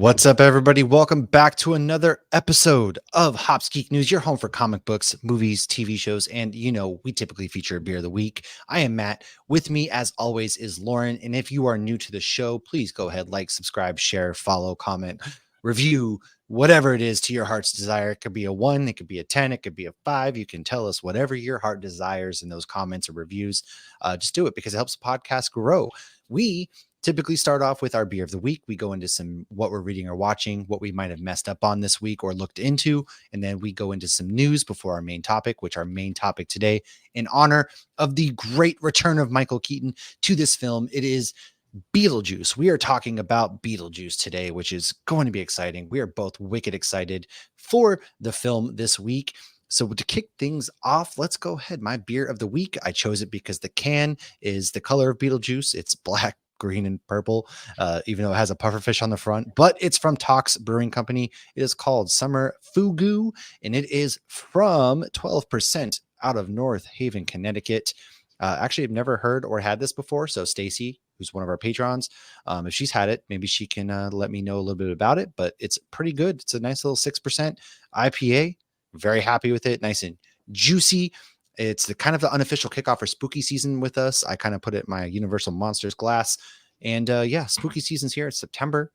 What's up, everybody? Welcome back to another episode of hopsgeeknews, your home for comic books, movies, TV shows, and we typically feature a beer of the week. I am Matt. With me, as always, is Lauren. And if you are new to the show, please go ahead, like, subscribe, share, follow, comment, review, whatever it is to your heart's desire. It could be a 1, it could be a 10, it could be a 5. You can tell us whatever your heart desires in those comments or reviews. Just do it because it helps the podcast grow. We typically start off with our beer of the week. We go into some what we're reading or watching, what we might have messed up on this week or looked into, and then we go into some news before our main topic, which our main topic today, in honor of the great return of Michael Keaton to this film, it is Beetlejuice. We are talking about Beetlejuice today, which is going to be exciting. We are both wicked excited for the film this week. So to kick things off, let's go ahead. My beer of the week, I chose it because the can is the color of Beetlejuice. It's black, green, and purple, even though it has a pufferfish on the front, but it's from Tox Brewing Company. It is called Summer Fugu, and it is from 12% out of North Haven, Connecticut. Actually, I've never heard or had this before. So Stacy, who's one of our patrons, if she's had it, maybe she can let me know a little bit about it, but it's pretty good. It's a nice little 6% IPA. Very happy with it. Nice and juicy. It's the kind of the unofficial kickoff for spooky season with us. I kind of put it in my Universal Monsters glass. And yeah, spooky season's here. It's September.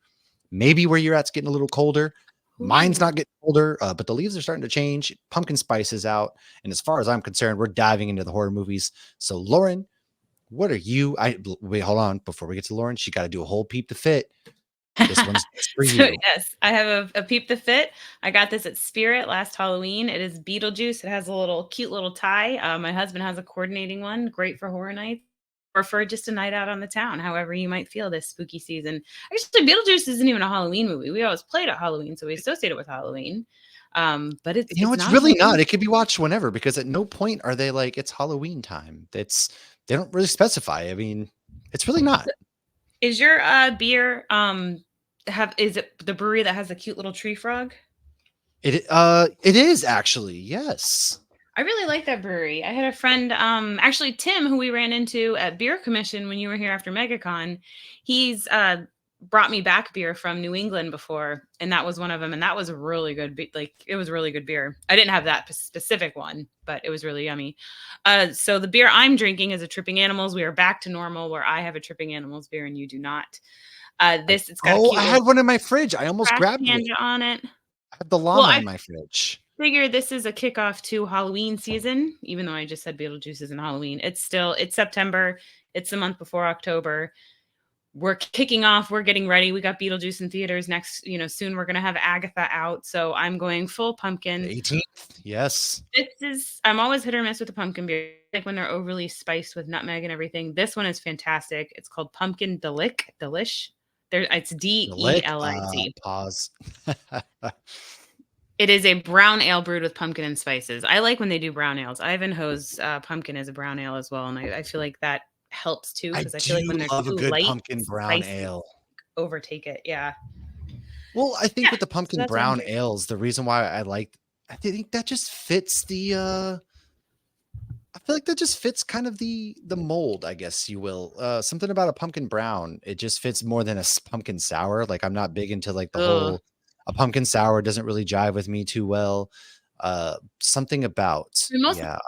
Maybe where you're at's getting a little colder. Mine's not getting colder, but the leaves are starting to change. Pumpkin spice is out. And as far as I'm concerned, we're diving into the horror movies. So Lauren, what are you? Wait, hold on. Before we get to Lauren, she got to do a whole peep to fit. This one's for you. Yes, I have a Peep the Fit. I got this at Spirit last Halloween. It is Beetlejuice. It has a cute little tie. My husband has a coordinating one, great for horror nights or for just a night out on the town, however you might feel this spooky season. Actually, Beetlejuice isn't even a Halloween movie. We always played at Halloween, so we associate it with Halloween. But it's it's really not. It can be watched whenever because at no point are they like it's Halloween time. They don't really specify. I mean, it's really not. Is your beer is it the brewery that has a cute little tree frog? It is actually, yes. I really like that brewery. I had a friend, actually Tim, who we ran into at Beer Commission when you were here after MegaCon. He's brought me back beer from New England before, and that was one of them. And that was really good. It was really good beer. I didn't have that specific one, but it was really yummy. So the beer I'm drinking is a Tripping Animals. We are back to normal where I have a Tripping Animals beer and you do not. It's got a cute I had one in my fridge. I almost grabbed it on it. I have the llama in my fridge. Figure this is a kickoff to Halloween season, even though I just said Beetlejuice isn't Halloween. It's September. It's the month before October. We're kicking off. We're getting ready. We got Beetlejuice in theaters next, soon we're going to have Agatha out. So I'm going full pumpkin. The 18th. Yes. I'm always hit or miss with the pumpkin beer. Like when they're overly spiced with nutmeg and everything. This one is fantastic. It's called Pumpkin Delish. It's DELIC. Pause. It is a brown ale brewed with pumpkin and spices. I like when they do brown ales. Ivanhoe's pumpkin is a brown ale as well, and I feel like that helps too because I feel like when they're love too a good light, pumpkin brown ale, overtake it. Yeah. Well, I think with the pumpkin brown ales, the reason why I think that just fits the. I feel like that just fits kind of the mold, I guess you will. Something about a pumpkin brown, it just fits more than a pumpkin sour. Like I'm not big into like the whole. A pumpkin sour doesn't really jive with me too well. Something about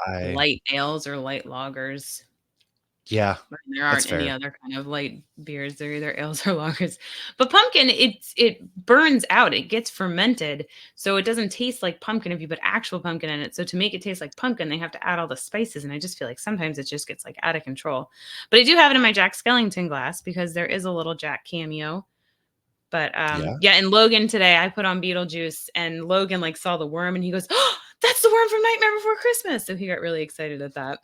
light ales or light lagers. Yeah, there aren't any other kind of light beers. They're either ales or lagers. But pumpkin, it burns out. It gets fermented, so it doesn't taste like pumpkin if you put actual pumpkin in it. So to make it taste like pumpkin, they have to add all the spices, and I just feel like sometimes it just gets like out of control. But I do have it in my Jack Skellington glass because there is a little Jack cameo. But and Logan today, I put on Beetlejuice, and Logan saw the worm, and he goes, "Oh, that's the worm from Nightmare Before Christmas!" So he got really excited at that.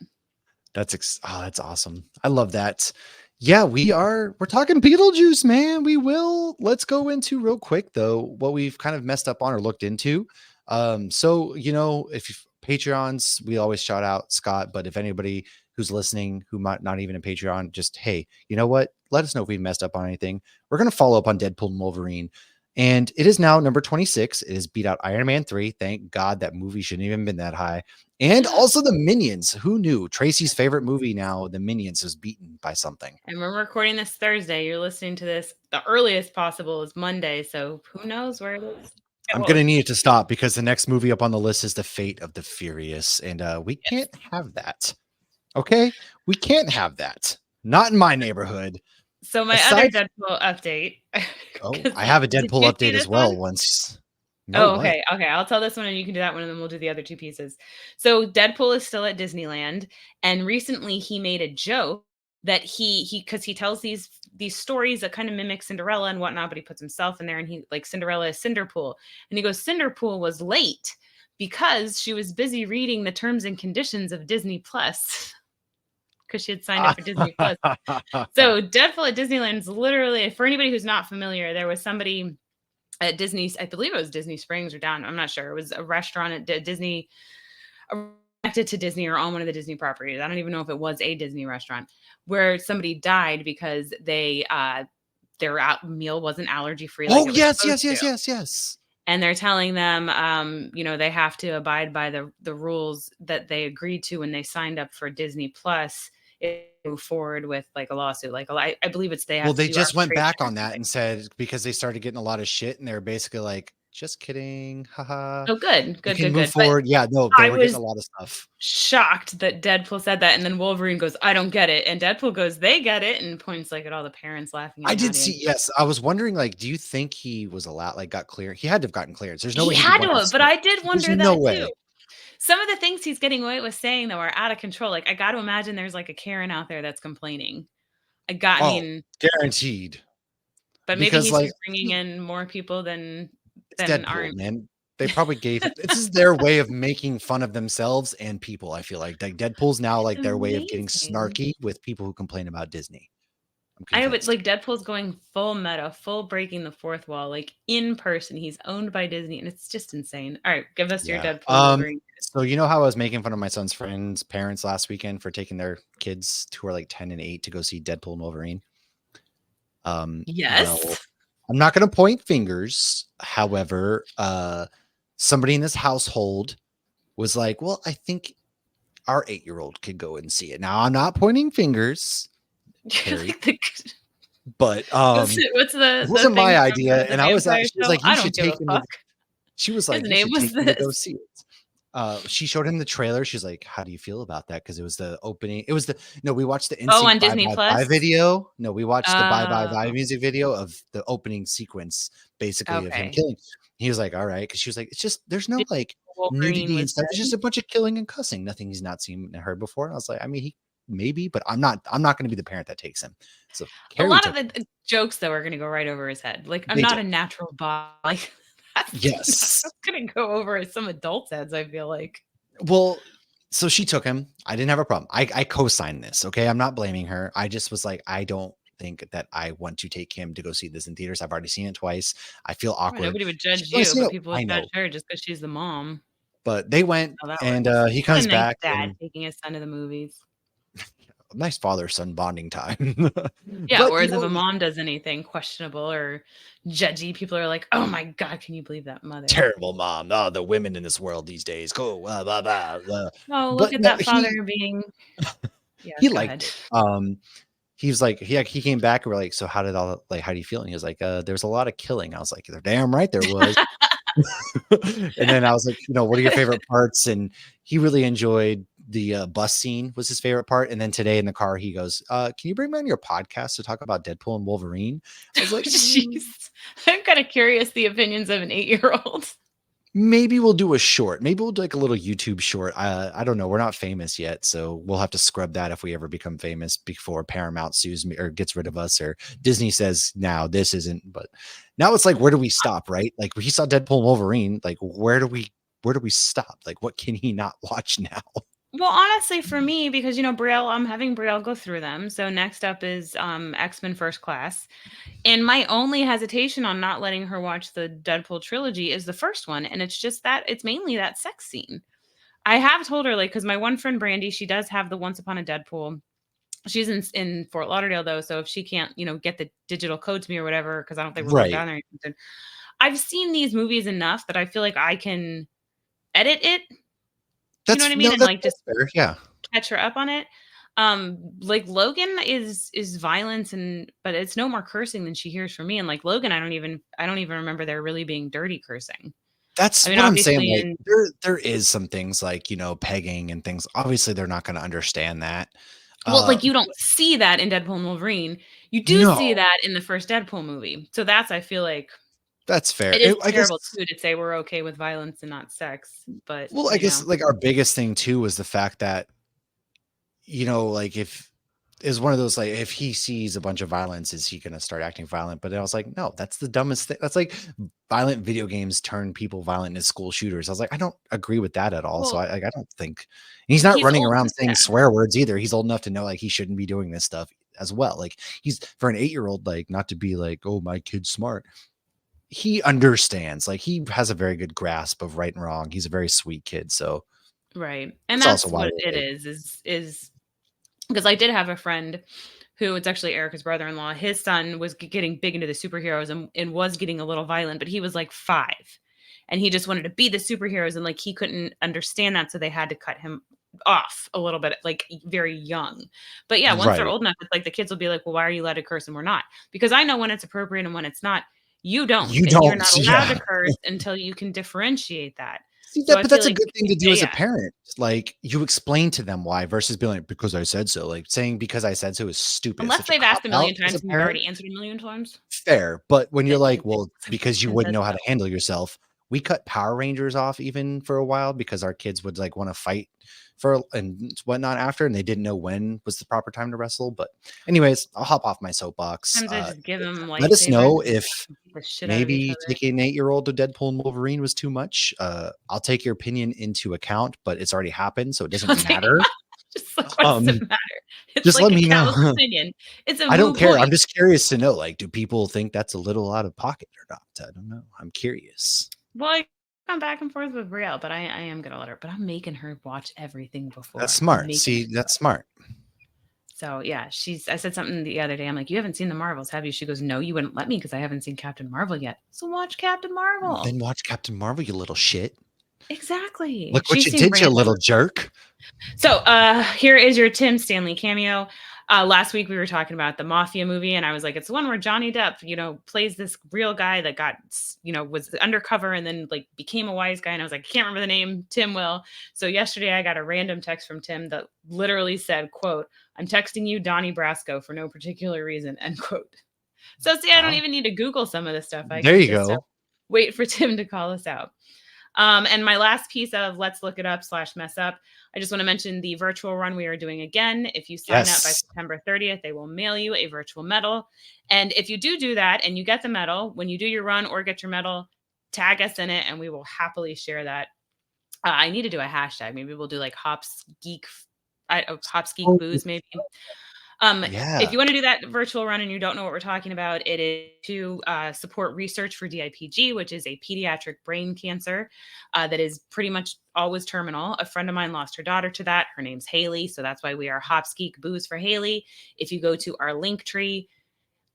That's awesome. I love that. Yeah, we're talking Beetlejuice, man. Let's go into real quick though what we've kind of messed up on or looked into. So if Patreons, we always shout out Scott, but if anybody who's listening who might not even a Patreon, just hey, you know what? Let us know if we messed up on anything. We're gonna follow up on Deadpool and Wolverine. And it is now number 26. It has beat out Iron Man 3. Thank God that movie shouldn't even been that high. And also the Minions. Who knew? Tracy's favorite movie now, the Minions, is beaten by something. And we're recording this Thursday. You're listening to this the earliest possible is Monday. So who knows where it is? I'm going to need it to stop because the next movie up on the list is The Fate of the Furious. And we can't have that. Okay? We can't have that. Not in my neighborhood. So my other Deadpool update. Oh, I have a Deadpool update as well once. No, okay. Okay. I'll tell this one and you can do that one and then we'll do the other two pieces. So Deadpool is still at Disneyland. And recently he made a joke that because he tells these stories that kind of mimic Cinderella and whatnot, but he puts himself in there and he like Cinderella is Cinderpool. And he goes, Cinderpool was late because she was busy reading the terms and conditions of Disney Plus. Because she had signed up for Disney Plus. So Deadpool at Disneyland is literally, for anybody who's not familiar, there was somebody at Disney, I believe it was Disney Springs or down, I'm not sure. It was a restaurant at Disney, connected to Disney or on one of the Disney properties. I don't even know if it was a Disney restaurant where somebody died because their meal wasn't allergy free. Oh, yes. And they're telling them, they have to abide by the rules that they agreed to when they signed up for Disney Plus. Move forward with like a lawsuit, like I believe it's they just went back on that and said because they started getting a lot of shit and they're basically like, just kidding, haha. Oh, good. Move forward. Yeah, no, they were getting a lot of stuff. Shocked that Deadpool said that, and then Wolverine goes, "I don't get it," and Deadpool goes, "They get it," and points like at all the parents laughing. I did see. Yes, I was wondering, like, do you think he was allowed, like, got clear? He had to have gotten clearance. There's no way he had to have, but I did wonder that way. too. Some of the things he's getting away with saying, though, are out of control. Like, I got to imagine there's like a Karen out there that's complaining. Guaranteed. But maybe he's just bringing in more people than Deadpool, man. They probably gave this is their way of making fun of themselves and people. I feel like Deadpool's now like their way of getting snarky with people who complain about Disney. I would like Deadpool's going full meta, full breaking the fourth wall, like in person. He's owned by Disney, and it's just insane. All right, give us your Deadpool. So you know how I was making fun of my son's friends' parents last weekend for taking their kids who are like 10 and 8 to go see Deadpool and Wolverine? Yes. Well, I'm not going to point fingers. However, somebody in this household was like, well, I think our 8-year-old could go and see it. Now, I'm not pointing fingers. But what's it wasn't my idea, and I was like, she was like, you should take him. She was like, you should take him to go see it. She showed him the trailer. She's like, how do you feel about that? Because it was the opening. It was we watched the NSYNC on Disney Plus video. No, we watched the Bye Bye Bye music video of the opening sequence, basically of him killing. He was like, all right, because she was like, it's just there's no like nudity and stuff. It's just a bunch of killing and cussing. Nothing he's not seen and heard before. And I was like, I mean, he maybe, but I'm not going to be the parent that takes him. So a lot of the jokes though are going to go right over his head. Like I'm not a natural bot. Like yes, that's going to go over some adults' heads. I feel like. Well, so she took him. I didn't have a problem. I co-signed this. Okay, I'm not blaming her. I just was like, I don't think that I want to take him to go see this in theaters. I've already seen it twice. I feel awkward. Nobody would judge you, but people would judge her just because she's the mom. But they went, and he comes back. Dad taking his son to the movies. Nice father-son bonding time. Yeah, whereas if a mom does anything questionable or judgy, people are like, "Oh my god, can you believe that mother? Terrible mom! Oh, the women in this world these days. Go blah blah blah." Oh, look at that father being. Yeah, he liked it. He was like, he came back and we're like, so how do you feel? And he was like, there's a lot of killing. I was like, they're damn right there was. And then I was like, what are your favorite parts? And he really enjoyed the bus scene was his favorite part. And then today in the car, he goes, can you bring me on your podcast to talk about Deadpool and Wolverine? I was like, jeez, I'm kind of curious the opinions of an 8-year-old. Maybe we'll do a short. Maybe we'll do like a little YouTube short. I don't know. We're not famous yet, so we'll have to scrub that if we ever become famous before Paramount sues me or gets rid of us or Disney says, now this isn't. But now it's like, where do we stop, right? Like he saw Deadpool and Wolverine. Like, where do we stop? Like, what can he not watch now? Well, honestly, for me, because Brielle, I'm having Brielle go through them. So next up is X-Men First Class. And my only hesitation on not letting her watch the Deadpool trilogy is the first one. And it's just that it's mainly that sex scene. I have told her, like, because my one friend Brandy, she does have the Once Upon a Deadpool. She's in Fort Lauderdale though. So if she can't, get the digital code to me or whatever, because I don't think we're down there. I've seen these movies enough that I feel like I can edit it. You know what I mean? And like just fair. Yeah. catch her up on it. Like Logan is violence but it's no more cursing than she hears from me. And like Logan, I don't even remember there really being dirty cursing. That's I mean, what I'm saying. obviously Like there is some things like, pegging and things. Obviously, they're not going to understand that. well, like you don't see that in Deadpool and Wolverine. You do see No, that in the first Deadpool movie. So that's, I feel like that's fair. it is I guess. terrible too to say we're okay with violence and not sex, but Well, I guess like our biggest thing too was the fact that, like if is one of those like if he sees a bunch of violence, is he going to start acting violent? But I was like, no, that's the dumbest thing. That's like violent video games turn people violent as school shooters. I was like, I don't agree with that at all. So well, I don't think he's not running old, around saying yeah. swear words either. He's old enough to know like he shouldn't be doing this stuff as well. Like he's for an 8-year-old, like not to be like, oh, my kid's smart. He understands, like he has a very good grasp of right and wrong. He's a very sweet kid. So Right. And that's that's also why what it is because I did have a friend who, it's actually Erica's brother-in-law. His son was getting big into the superheroes and was getting a little violent, but he was like 5 and he just wanted to be the superheroes and like he couldn't understand that, so they had to cut him off a little bit, like very young. But yeah, once they're right. old enough, it's like the kids will be like, well, why are you allowed to curse and we're not? Because I know when it's appropriate and when it's not. You don't, You and you're don't, not allowed yeah. to curse until you can differentiate that. See So that, I but feel that's a like, good thing to do as a yeah. parent. Like you explain to them why versus being like, because I said so. Like saying because I said so is stupid. It's Unless such a they've cop asked a out million as a times and you've parent. already answered a million times, Fair. But when you're then like, you well, because you and wouldn't said know how so. to handle yourself, we cut Power Rangers off even for a while because our kids would like want to fight for and whatnot after, and they didn't know when was the proper time to wrestle. But anyways, I'll hop off my soapbox. Sometimes I just give them Let us lightsabers know and if beat the shit out of each maybe other. taking an 8-year-old to Deadpool and Wolverine was too much. I'll take your opinion into account, but it's already happened, so it doesn't matter. Just like, what does it Um, matter? It's just like let a me cow's know. opinion. It's a I don't moot care. I'm point. just curious to know, like, do people think that's a little out of pocket or not? I don't know. I'm curious. Well, I come back and forth with Brielle, but I am gonna let her. But I'm making her watch everything That's before. I'm smart. making See, her. that's smart. So yeah, I said something the other day. I'm like, you haven't seen the Marvels, have you? She goes, no, you wouldn't let me because I haven't seen Captain Marvel yet. So watch Captain Marvel. Then watch Captain Marvel, you little shit. Exactly. Look what She's you seen did, you random. little jerk. So here is your Tim Stanley cameo. Last week we were talking about the Mafia movie, and I was like, it's the one where Johnny Depp, plays this real guy that got, was undercover and then like became a wise guy. And I was like, I can't remember the name. Tim will. So yesterday I got a random text from Tim that literally said, quote, I'm texting you Donnie Brasco for no particular reason, end quote. So see, I don't even need to Google some of this stuff. I There can you just go. wait for Tim to call us out. And my last piece of let's look it up / mess up. I just want to mention the virtual run we are doing again. If you sign up by Yes. September 30th, they will mail you a virtual medal. And if you do that and you get the medal, when you do your run or get your medal, tag us in it and we will happily share that. I need to do a hashtag. Maybe we'll do like Hops Geek Booze, maybe. If Yeah. you want to do that virtual run and you don't know what we're talking about, it is to support research for DIPG, which is a pediatric brain cancer that is pretty much always terminal. A friend of mine lost her daughter to that. Her name's Haley. So that's why we are Hops Geek Booze for Haley. If you go to our Linktree,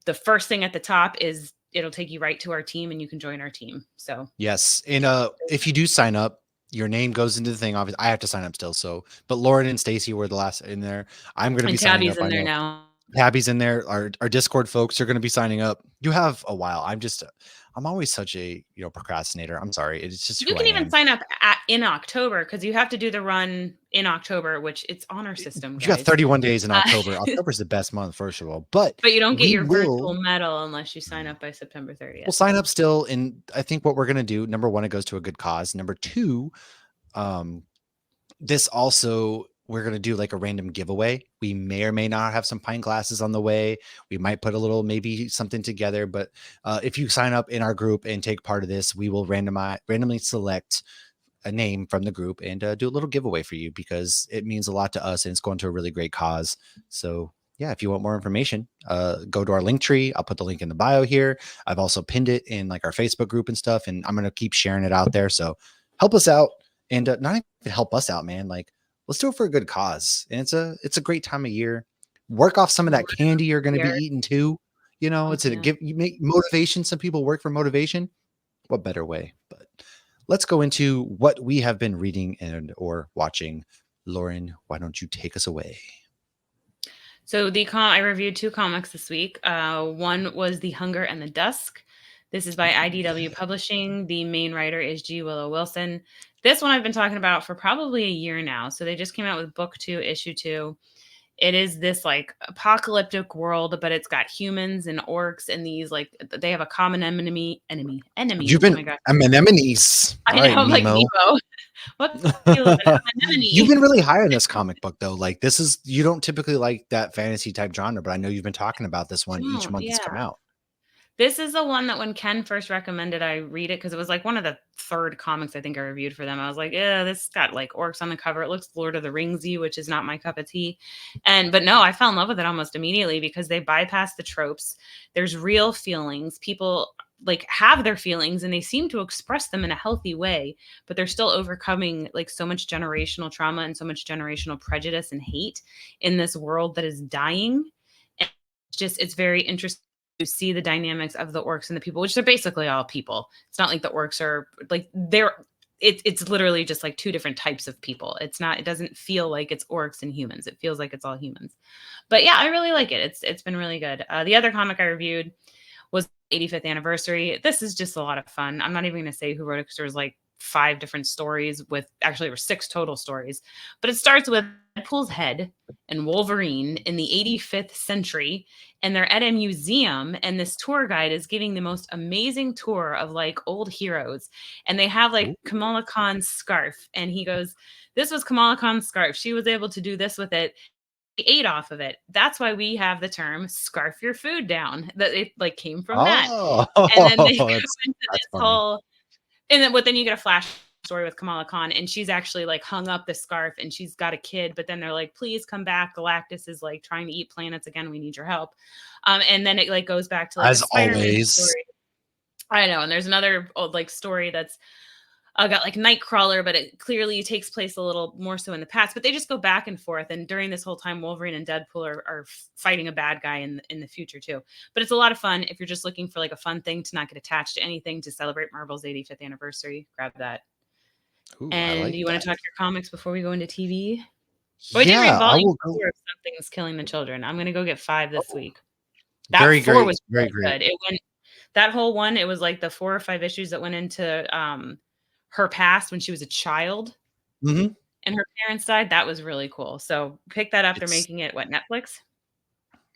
the first thing at the top is it'll take you right to our team and you can join our team. So Yes. And if you do sign up, your name goes into the thing. Obviously, I have to sign up still. So, but Lauren and Stacy were the last in there. I'm going to be and signing Tabby's up. in I there know now. Tabby's in there. Our Discord folks are going to be signing up. You have a while. I'm always such a procrastinator. I'm sorry. It's just You who I can even am. sign up in October because you have to do the run in October, which it's on our system, You got guys. 31 days in October. October's the best month, first of all. But But you don't get we your virtual will medal unless you sign up by September we'll 30th. sign up still. And I think what we're going to do, number one, it goes to a good cause. Number two, um, this also we're going to do like a random giveaway. We may or may not have some pint glasses on the way. We might put a little maybe something together, but if you sign up in our group and take part of this, we will randomly select a name from the group and do a little giveaway for you because it means a lot to us and it's going to a really great cause. So yeah, if you want more information, go to our link tree. I'll put the link in the bio here. I've also pinned it in like our Facebook group and stuff, and I'm going to keep sharing it out there. So help us out and not even help us out, man. Like let's do it for a good cause. And it's a great time of year. Work off some of that candy you're going to be eating too. Oh, It's a give you make motivation. Some people work for motivation. What better way? But let's go into what we have been reading and or watching. Lauren, why don't you take us away? So I reviewed 2 comics this week. One was The Hunger and the Dusk. This is by IDW Publishing. The main writer is G. Willow Wilson. This one I've been talking about for probably a year now. So they just came out with book 2, issue 2. It is this like apocalyptic world, but it's got humans and orcs and these like they have a common enemy. You've Oh been my god. anemones. I All right, know, I'm like Nemo. Nemo. What you live in? I'm an You've anemone. been really high on this comic book though. Like this is you don't typically like that fantasy type genre, but I know you've been talking about this one each Don't, month it's yeah. come out. This is the one that when Ken first recommended I read it, because it was like one of the third comics I think I reviewed for them. I was like, yeah, this got like orcs on the cover. It looks Lord of the Ringsy, which is not my cup of tea. But no, I fell in love with it almost immediately because they bypass the tropes. There's real feelings. People like have their feelings and they seem to express them in a healthy way, but they're still overcoming like so much generational trauma and so much generational prejudice and hate in this world that is dying. And it's very interesting to see the dynamics of the orcs and the people, which they're basically all people. It's not like the orcs are like it's literally just like 2 different types of people. It doesn't feel like it's orcs and humans. It feels like it's all humans. But yeah, I really like it. It's been really good. The other comic I reviewed was 85th anniversary. This is just a lot of fun. I'm not even going to say who wrote it because there's like 5 different stories with actually there were 6 total stories. But it starts with Deadpool's head and Wolverine in the 85th century, and they're at a museum, and this tour guide is giving the most amazing tour of like old heroes, and they have like Kamala Khan's scarf, and he goes, this was Kamala Khan's scarf, she was able to do this with it, he ate off of it. That's why we have the term scarf your food down, that it like came from that. Oh, And then they go that's into this funny. whole then you get a flash story with Kamala Khan, and she's actually like hung up the scarf and she's got a kid, but then they're like, please come back. Galactus is like trying to eat planets again. We need your help. And then it like goes back to like a As Spider-Man always. story. I know. And there's another old like story that's got like Nightcrawler, but it clearly takes place a little more so in the past. But they just go back and forth. And during this whole time, Wolverine and Deadpool are fighting a bad guy in the future too. But it's a lot of fun if you're just looking for like a fun thing to not get attached to anything to celebrate Marvel's 85th anniversary. Grab that. Ooh, I And like do you want that. to talk your comics before we go into TV? Oh, I did read Yeah, I volume will go. 4 of Something's Killing the Children. I'm going to go get 5 this Oh, week. That very 4 great. was Very really great. good. It went that whole one, it was like the 4 or 5 issues that went into her past when she was a child Hmm. and her parents died. That was really cool. So pick that up. They're It's making it what, Netflix?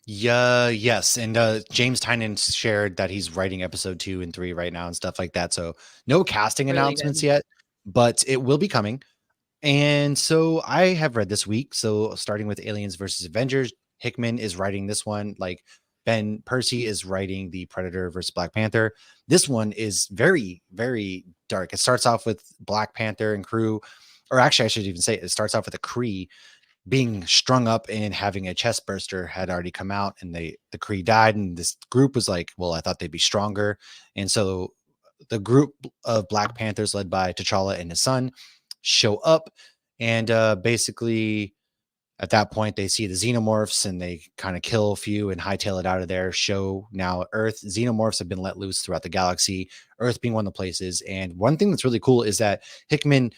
yeah, yes. And James Tynion shared that he's writing episode 2 and 3 right now and stuff like that. So no casting Really announcements good. yet, but it will be coming. And so I have read this week. So starting with Aliens versus Avengers, Hickman is writing this one. Like Ben Percy is writing the Predator versus Black Panther. This one is very, very dark. It starts off with Black Panther and crew, or actually, I should even say it starts off with a Kree being strung up and having a chest burster had already come out, and the Kree died, and this group was like, well, I thought they'd be stronger, and so the group of Black Panthers led by T'Challa and his son show up, and basically at that point they see the xenomorphs and they kind of kill a few and hightail it out of there. Show now Earth. Xenomorphs have been let loose throughout the galaxy, Earth being one of the places. And one thing that's really cool is that Hickman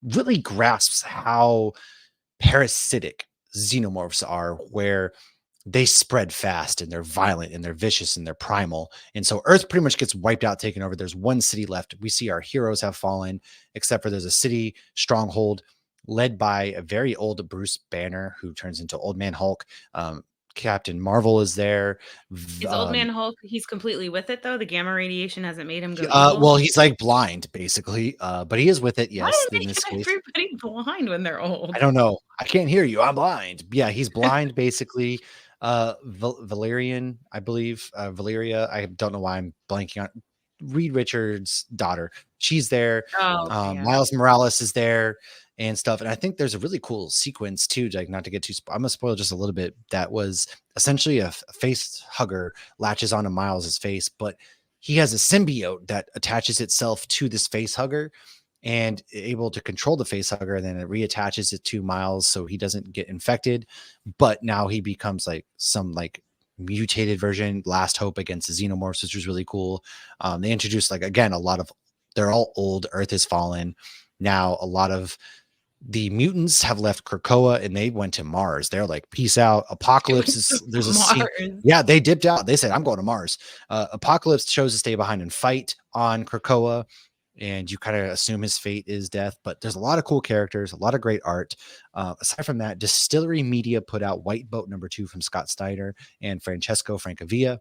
really grasps how parasitic xenomorphs are, where they spread fast and they're violent and they're vicious and they're primal. And so Earth pretty much gets wiped out, taken over. There's one city left. We see our heroes have fallen, except for there's a city stronghold led by a very old Bruce Banner who turns into Old Man Hulk. Captain Marvel is there. Is Old Man Hulk, he's completely with it though? The gamma radiation hasn't made him go evil? Well, he's like blind basically, but he is with it. Why Yes, do in they this get case. everybody blind when they're I old? don't know. I can't hear you. I'm blind. Yeah, he's blind basically. Valerian, I believe. Valeria. I don't know why I'm blanking on Reed Richards' daughter. She's there. Oh, okay, yeah. Miles Morales is there and stuff. And I think there's a really cool sequence too, like not to get too I'm gonna spoil just a little bit. That was essentially a face hugger latches onto Miles's face, but he has a symbiote that attaches itself to this face hugger and able to control the face hugger, and then it reattaches it to Miles so he doesn't get infected. But now he becomes like some like mutated version, Last Hope against the Xenomorphs, which was really cool. They introduced, like, again, a lot of, they're all old, Earth has fallen. Now a lot of the mutants have left Krakoa and they went to Mars. They're like, peace out. Apocalypse is, there's a scene. Mars. Yeah, they dipped out. They said, I'm going to Mars. Apocalypse chose to stay behind and fight on Krakoa. And you kind of assume his fate is death, but there's a lot of cool characters, a lot of great art. Aside from that, Distillery Media put out White Boat #2 from Scott Snyder and Francesco Francavilla.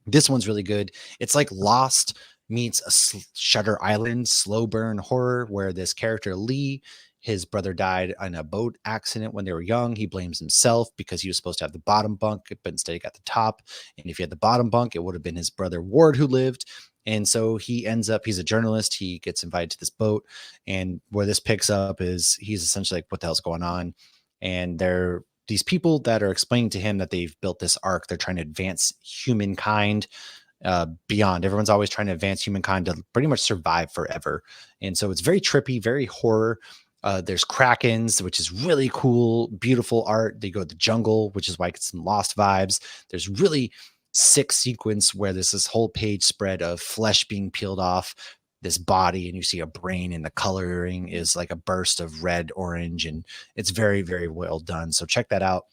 This one's really good. It's like Lost meets a Shutter Island slow burn horror, where this character Lee, his brother died in a boat accident when they were young. He blames himself because he was supposed to have the bottom bunk, but instead he got the top. And if he had the bottom bunk, it would have been his brother Ward who lived. And so he ends up, he's a journalist. He gets invited to this boat. And where this picks up is he's essentially like, what the hell's going on? And they're these people that are explaining to him that they've built this ark. They're trying to advance humankind beyond. Everyone's always trying to advance humankind to pretty much survive forever. And so it's very trippy, very horror. There's Krakens, which is really cool, beautiful art. They go to the jungle, which is why it gets some Lost vibes. There's really sick sequence where there's this whole page spread of flesh being peeled off this body, and you see a brain, and the coloring is like a burst of red, orange, and it's very, very well done. So check that out.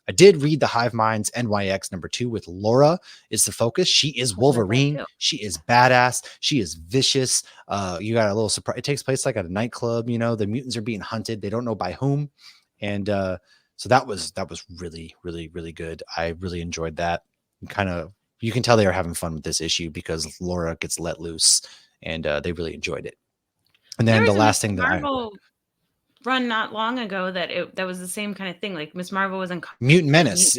I did read the Hive Minds NYX #2 with Laura is the focus. She is Wolverine. She is badass. She is vicious. You got a little surprise. It takes place like at a nightclub. You know, the mutants are being hunted. They don't know by whom. And so that was really, really, really good. I really enjoyed that. You can tell they are having fun with this issue because Laura gets let loose, and they really enjoyed it. And then the last thing that Marvel run not long ago that was the same kind of thing. Like Miss Marvel was in Mutant Menace.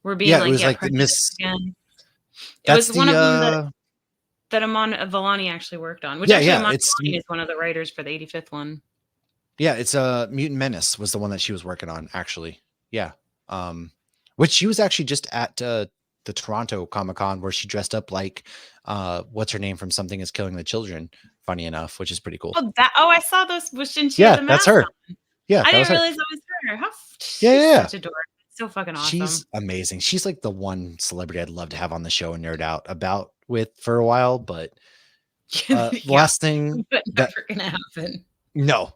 We're being it was like Miss. Again. It was one of them that Amon Vellani actually worked on. Which Amon Vellani is one of the writers for the 85th one. Yeah, it's Mutant Menace was the one that she was working on, actually. Yeah. Which she was actually just at the Toronto Comic-Con, where she dressed up like what's her name from Something Is Killing the Children, funny enough, which is pretty cool. I saw those. That's her. Yeah, I didn't realize that was her. She's such a dork. So fucking awesome. She's amazing. She's like the one celebrity I'd love to have on the show and nerd out about with for a while, but last thing never gonna happen. No.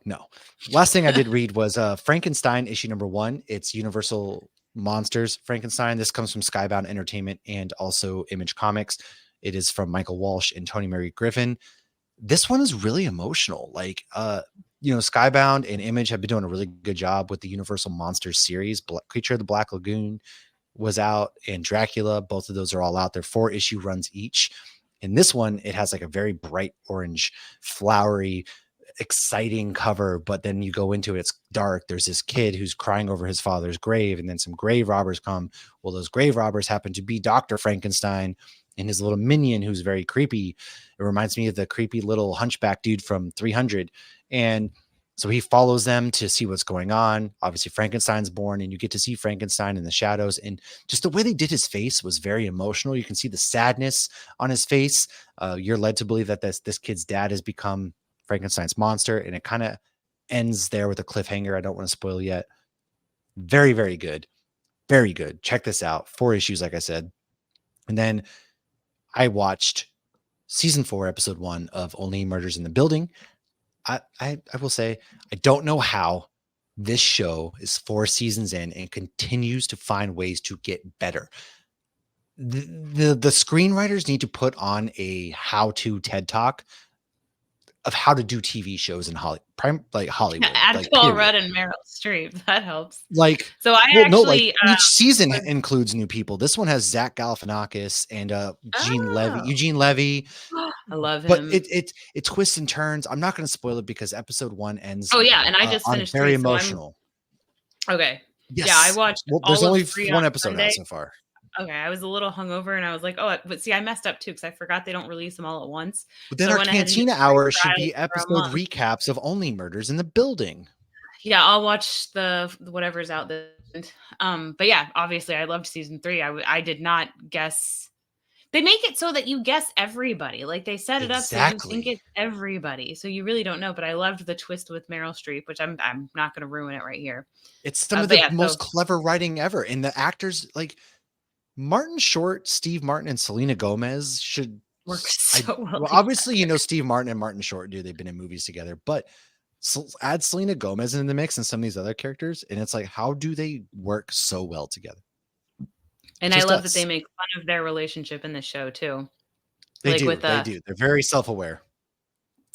Last thing I did read was Frankenstein issue #1. It's Universal Monsters Frankenstein. This comes from Skybound Entertainment and also Image Comics. It is from Michael Walsh and Tony Mary Griffin. This one is really emotional. Like, Skybound and Image have been doing a really good job with the Universal Monsters series. Creature of the Black Lagoon was out, and Dracula. Both of those are all out. They're 4-issue runs each. In this one, it has like a very bright orange, flowery, exciting cover, but then you go into it, it's dark. There's this kid who's crying over his father's grave, and then some grave robbers come. Well, those grave robbers happen to be Dr. Frankenstein and his little minion, who's very creepy. It reminds me of the creepy little hunchback dude from 300. And so he follows them to see what's going on. Obviously, Frankenstein's born, and you get to see Frankenstein in the shadows. And just the way they did his face was very emotional. You can see the sadness on his face. You're led to believe that this kid's dad has become Frankenstein's monster, and it kind of ends there with a cliffhanger. I don't want to spoil yet. Very, very good. Very good. Check this out. 4 issues, like I said. And then I watched season 4, episode 1 of Only Murders in the Building. I will say, I don't know how this show is 4 seasons in and continues to find ways to get better. The screenwriters need to put on a how-to TED Talk of how to do TV shows in Hollywood. Add Paul Rudd and Meryl Streep. That helps. Each season includes new people. This one has Zach Galifianakis and Eugene Levy. I love him. But it twists and turns. I'm not going to spoil it because episode 1 ends. Oh yeah, and I just finished very emotional. Okay. Yes. Yeah, I watched. There's only 1 episode out so far. Okay, I was a little hungover, and I was like, but see, I messed up too because I forgot they don't release them all at once. But then our Cantina Hour should be episode recaps of Only Murders in the Building. Yeah, I'll watch the whatever's out there. But yeah, obviously, I loved season 3. I did not guess. They make it so that you guess everybody. Like they set it up so you think it's everybody, so you really don't know. But I loved the twist with Meryl Streep, which I'm not going to ruin it right here. It's some of the most clever writing ever, and the actors like. Martin Short, Steve Martin, and Selena Gomez should Work so well. obviously, Steve Martin and Martin Short do. They've been in movies together, but add Selena Gomez in the mix and some of these other characters, and it's like, how do they work so well together? And I love that they make fun of their relationship in the show too. They do. They do. They're very self-aware.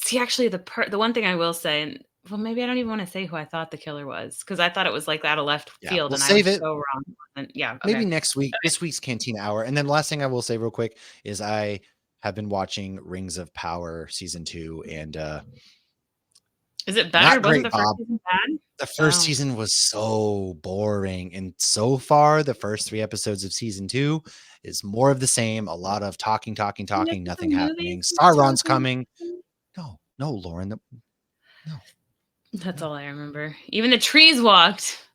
See, actually, the one thing I will say, and well, maybe I don't even want to say who I thought the killer was, because I thought it was like out of left field, we'll and save I was it. so wrong. And yeah, maybe next week. This week's Cantina Hour, and then last thing I will say real quick is I have been watching Rings of Power season 2, and is it better? Wasn't the first season bad? The first season was so boring, and so far the first 3 episodes of season 2 is more of the same. A lot of talking, nothing happening. Sauron's coming. No, Lauren. No. That's all I remember. Even the trees walked.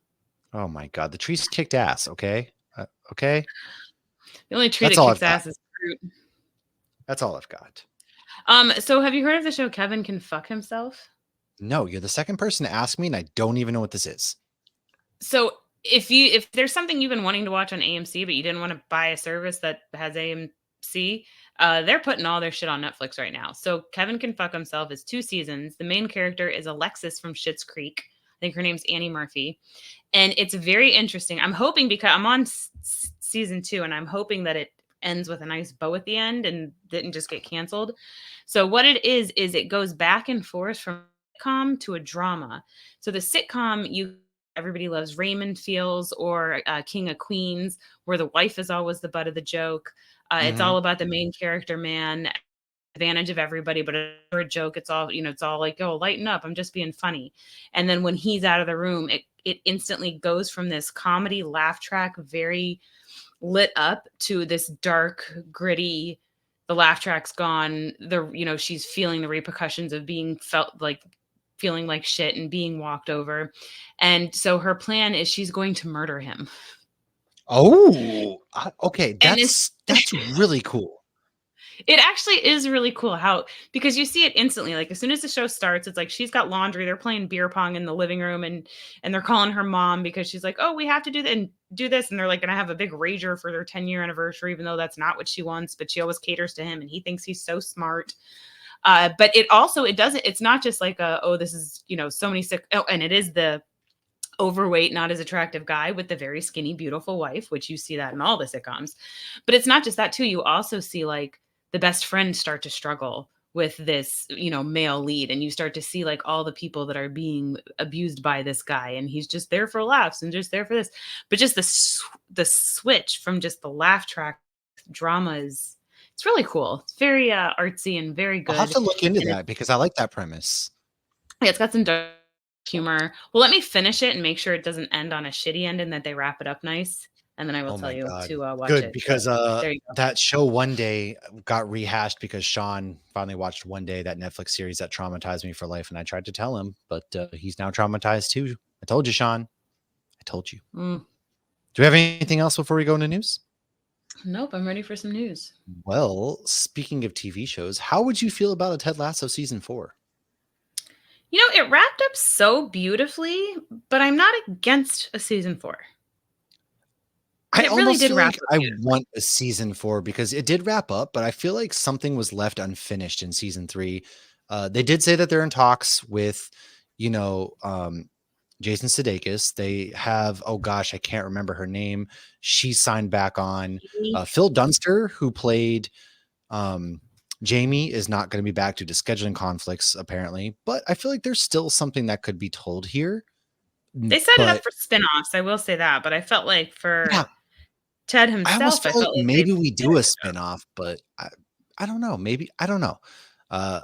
Oh my God, the trees kicked ass. Okay. Okay. The only tree that kicks ass is fruit. That's all I've got. So have you heard of the show Kevin Can Fuck Himself? No, you're the second person to ask me, and I don't even know what this is. So if there's something you've been wanting to watch on AMC, but you didn't want to buy a service that has AMC, they're putting all their shit on Netflix right now. So Kevin Can Fuck Himself is 2 seasons. The main character is Alexis from Schitt's Creek. I think her name's Annie Murphy. And it's very interesting. I'm hoping, because I'm on season 2, and I'm hoping that it ends with a nice bow at the end and didn't just get canceled. So what it is it goes back and forth from sitcom to a drama. So the sitcom, Everybody Loves Raymond feels, or King of Queens, where the wife is always the butt of the joke. It's all about the main character man, advantage of everybody, but a joke. It's all, it's all like, oh, lighten up, I'm just being funny. And then when he's out of the room, it instantly goes from this comedy laugh track, very lit up, to this dark, gritty, the laugh track's gone. She's feeling the repercussions of feeling like shit and being walked over. And so her plan is she's going to murder him. Oh, okay. That's really cool. It actually is really cool because you see it instantly. Like, as soon as the show starts, it's like she's got laundry. They're playing beer pong in the living room, and they're calling her mom because she's like, oh, we have to do this. And they're like going to have a big rager for their 10-year anniversary, even though that's not what she wants. But she always caters to him, and he thinks he's so smart. But it's not just like this is, so many sick. Oh, and it is the overweight, not as attractive guy with the very skinny, beautiful wife, which you see that in all the sitcoms. But it's not just that too. You also see like the best friends start to struggle with this, male lead. And you start to see like all the people that are being abused by this guy. And he's just there for laughs and just there for this. But just the switch from just the laugh track drama it's really cool. It's very artsy and very good. I'll have to look into that because I like that premise. Yeah, it's got some dark humor. Well, let me finish it and make sure it doesn't end on a shitty end and that they wrap it up nice. And then I will tell you to watch it. Good, because that show One Day got rehashed because Sean finally watched One Day, that Netflix series that traumatized me for life. And I tried to tell him, but he's now traumatized too. I told you, Sean. I told you. Do we have anything else before we go into news? Nope, I'm ready for some news. Well, speaking of TV shows, how would you feel about a Ted Lasso season 4? It wrapped up so beautifully, but I'm not against a season 4. I almost feel like I want a season 4 because it did wrap up, but I feel like something was left unfinished in season 3. They did say that they're in talks with, Jason Sudeikis. They have, oh gosh, I can't remember her name. She signed back on. Phil Dunster, who played Jamie, is not going to be back due to scheduling conflicts, apparently. But I feel like there's still something that could be told here. They set it up for spinoffs, I will say that. But I felt like for Ted himself, I almost felt like maybe we do a spinoff, but I don't know. Maybe, I don't know. I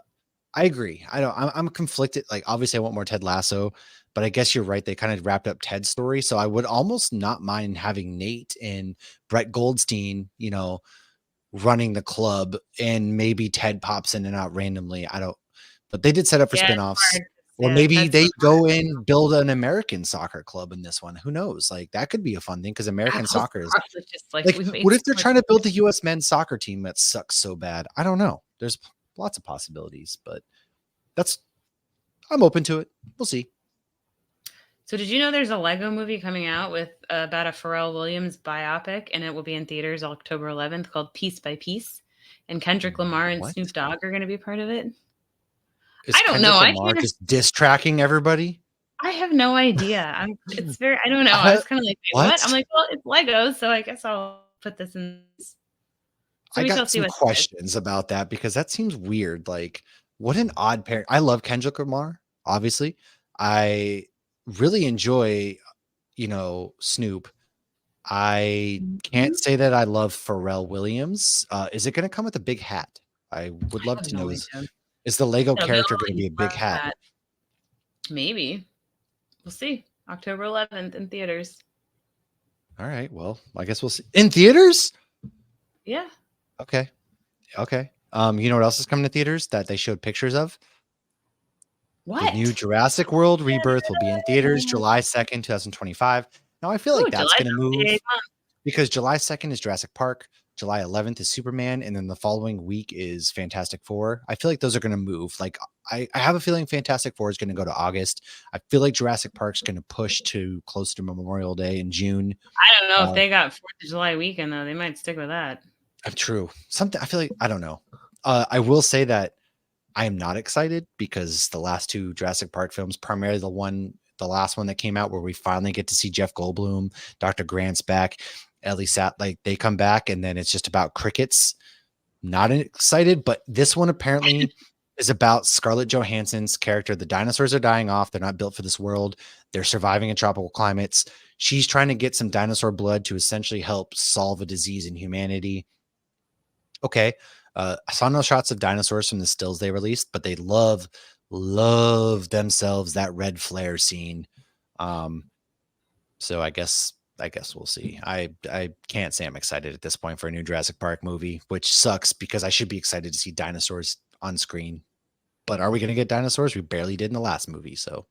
agree. I'm conflicted. Like, obviously I want more Ted Lasso, but I guess you're right. They kind of wrapped up Ted's story. So I would almost not mind having Nate and Brett Goldstein, running the club, and maybe Ted pops in and out randomly. But they did set up for spinoffs. Or maybe they go and build an American soccer club in this one. Who knows? Like, that could be a fun thing because American soccer is just like what if they're trying to build the U.S. men's soccer team that sucks so bad? I don't know. There's lots of possibilities, but I'm open to it. We'll see. So did you know there's a Lego movie coming out with about a Pharrell Williams biopic, and it will be in theaters October 11th, called Piece by Piece, and Kendrick Lamar and What Snoop Dogg are going to be part of it. is I don't know. Kendrick Lamar just diss tracking everybody? I have no idea. It's very. I don't know. I Uh, was kind of like, wait, what? I'm what? like, well, it's Lego, so I guess I'll put this in. So I we shall got see some what it is. questions about that because that seems weird. Like, what an odd pair. I love Kendrick Lamar, obviously. I really enjoy, Snoop. I can't Mhm. say that I love Pharrell Williams. Is it going to come with a big hat? I would I love have to no know. idea. Is the Lego It'll be a character going to little be a big inflatable hat? hat. Maybe we'll see. October 11th in theaters. All right. Well, I guess we'll see in theaters. Yeah. Okay. Okay. You know what else is coming to theaters that they showed pictures of? The new What? Jurassic World Rebirth will be in theaters July 2nd, 2025. Now, I feel Oh, like that's July's going to a big move month. because July 2nd is Jurassic Park, July 11th is Superman, and then the following week is Fantastic Four. I feel like those are going to move. Like, I have a feeling Fantastic Four is going to go to August. I feel like Jurassic Park's going to push to close to Memorial Day in June. I don't know if Uh, they got 4th of July weekend though. They might stick with that. True. Something I feel like I don't know. I will say that I am not excited because the last two Jurassic Park films, primarily the last one that came out where we finally get to see Jeff Goldblum, Dr. Grant's back, Ellie Sat, like they come back and then it's just about crickets. Not excited, but this one apparently is about Scarlett Johansson's character. The dinosaurs are dying off. They're not built for this world. They're surviving in tropical climates. She's trying to get some dinosaur blood to essentially help solve a disease in humanity. Okay. I saw no shots of dinosaurs from the stills they released, but they love themselves that red flare scene. So I guess we'll see. I can't say I'm excited at this point for a new Jurassic Park movie, which sucks because I should be excited to see dinosaurs on screen. But are we going to get dinosaurs? We barely did in the last movie, so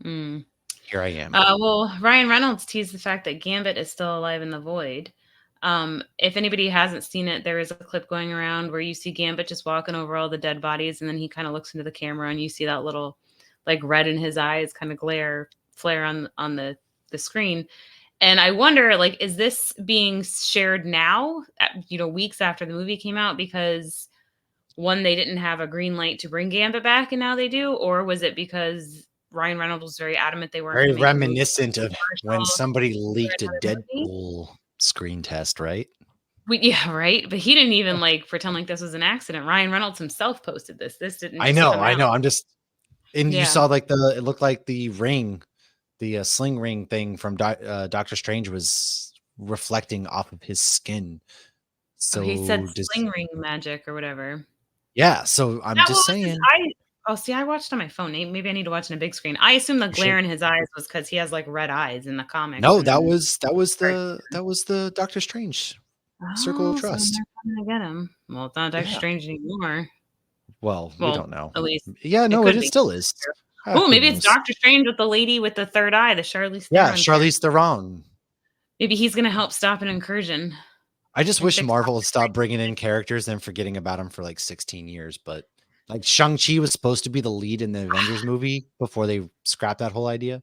Mm. here I am. Well, Ryan Reynolds teased the fact that Gambit is still alive in the void. If anybody hasn't seen it, there is a clip going around where you see Gambit just walking over all the dead bodies, and then he kind of looks into the camera, and you see that little, like, red in his eyes, kind of flare on the screen. And I wonder, like, is this being shared now, weeks after the movie came out, because one, they didn't have a green light to bring Gambit back, and now they do, or was it because Ryan Reynolds was very adamant they weren't going Very to make a movie reminiscent of when commercial somebody for leaked a another movie? Deadpool screen test, right? Yeah, right. But he didn't even like pretend like this was an accident. Ryan Reynolds himself posted this. This didn't I just know, come I out. know. And you Yeah. saw like it looked like the ring, the sling ring thing from Doctor Strange was reflecting off of his skin. Oh, he said So sling ring magic or whatever. yeah. So I'm That just what was his saying. eye? Oh, see, I watched on my phone. Maybe I need to watch on a big screen. I assume the You should. glare in his eyes was because he has like red eyes in the comics, No, and then that was the Doctor Strange circle of oh, so trust. they're coming to get him. Well, it's not Doctor Yeah. Strange anymore. Well, we Well, don't know. at least Yeah, it no, could it be. still is. Oh, Who maybe it's knows? Doctor Strange with the lady with the third eye, the Charlize Yeah, Theron character. Charlize Theron. Maybe he's gonna help stop an incursion I just and wish fix Marvel would Doctor stop bringing Strange. in characters and forgetting about them for like 16 years. But like Shang-Chi was supposed to be the lead in the Avengers movie before they scrapped that whole idea.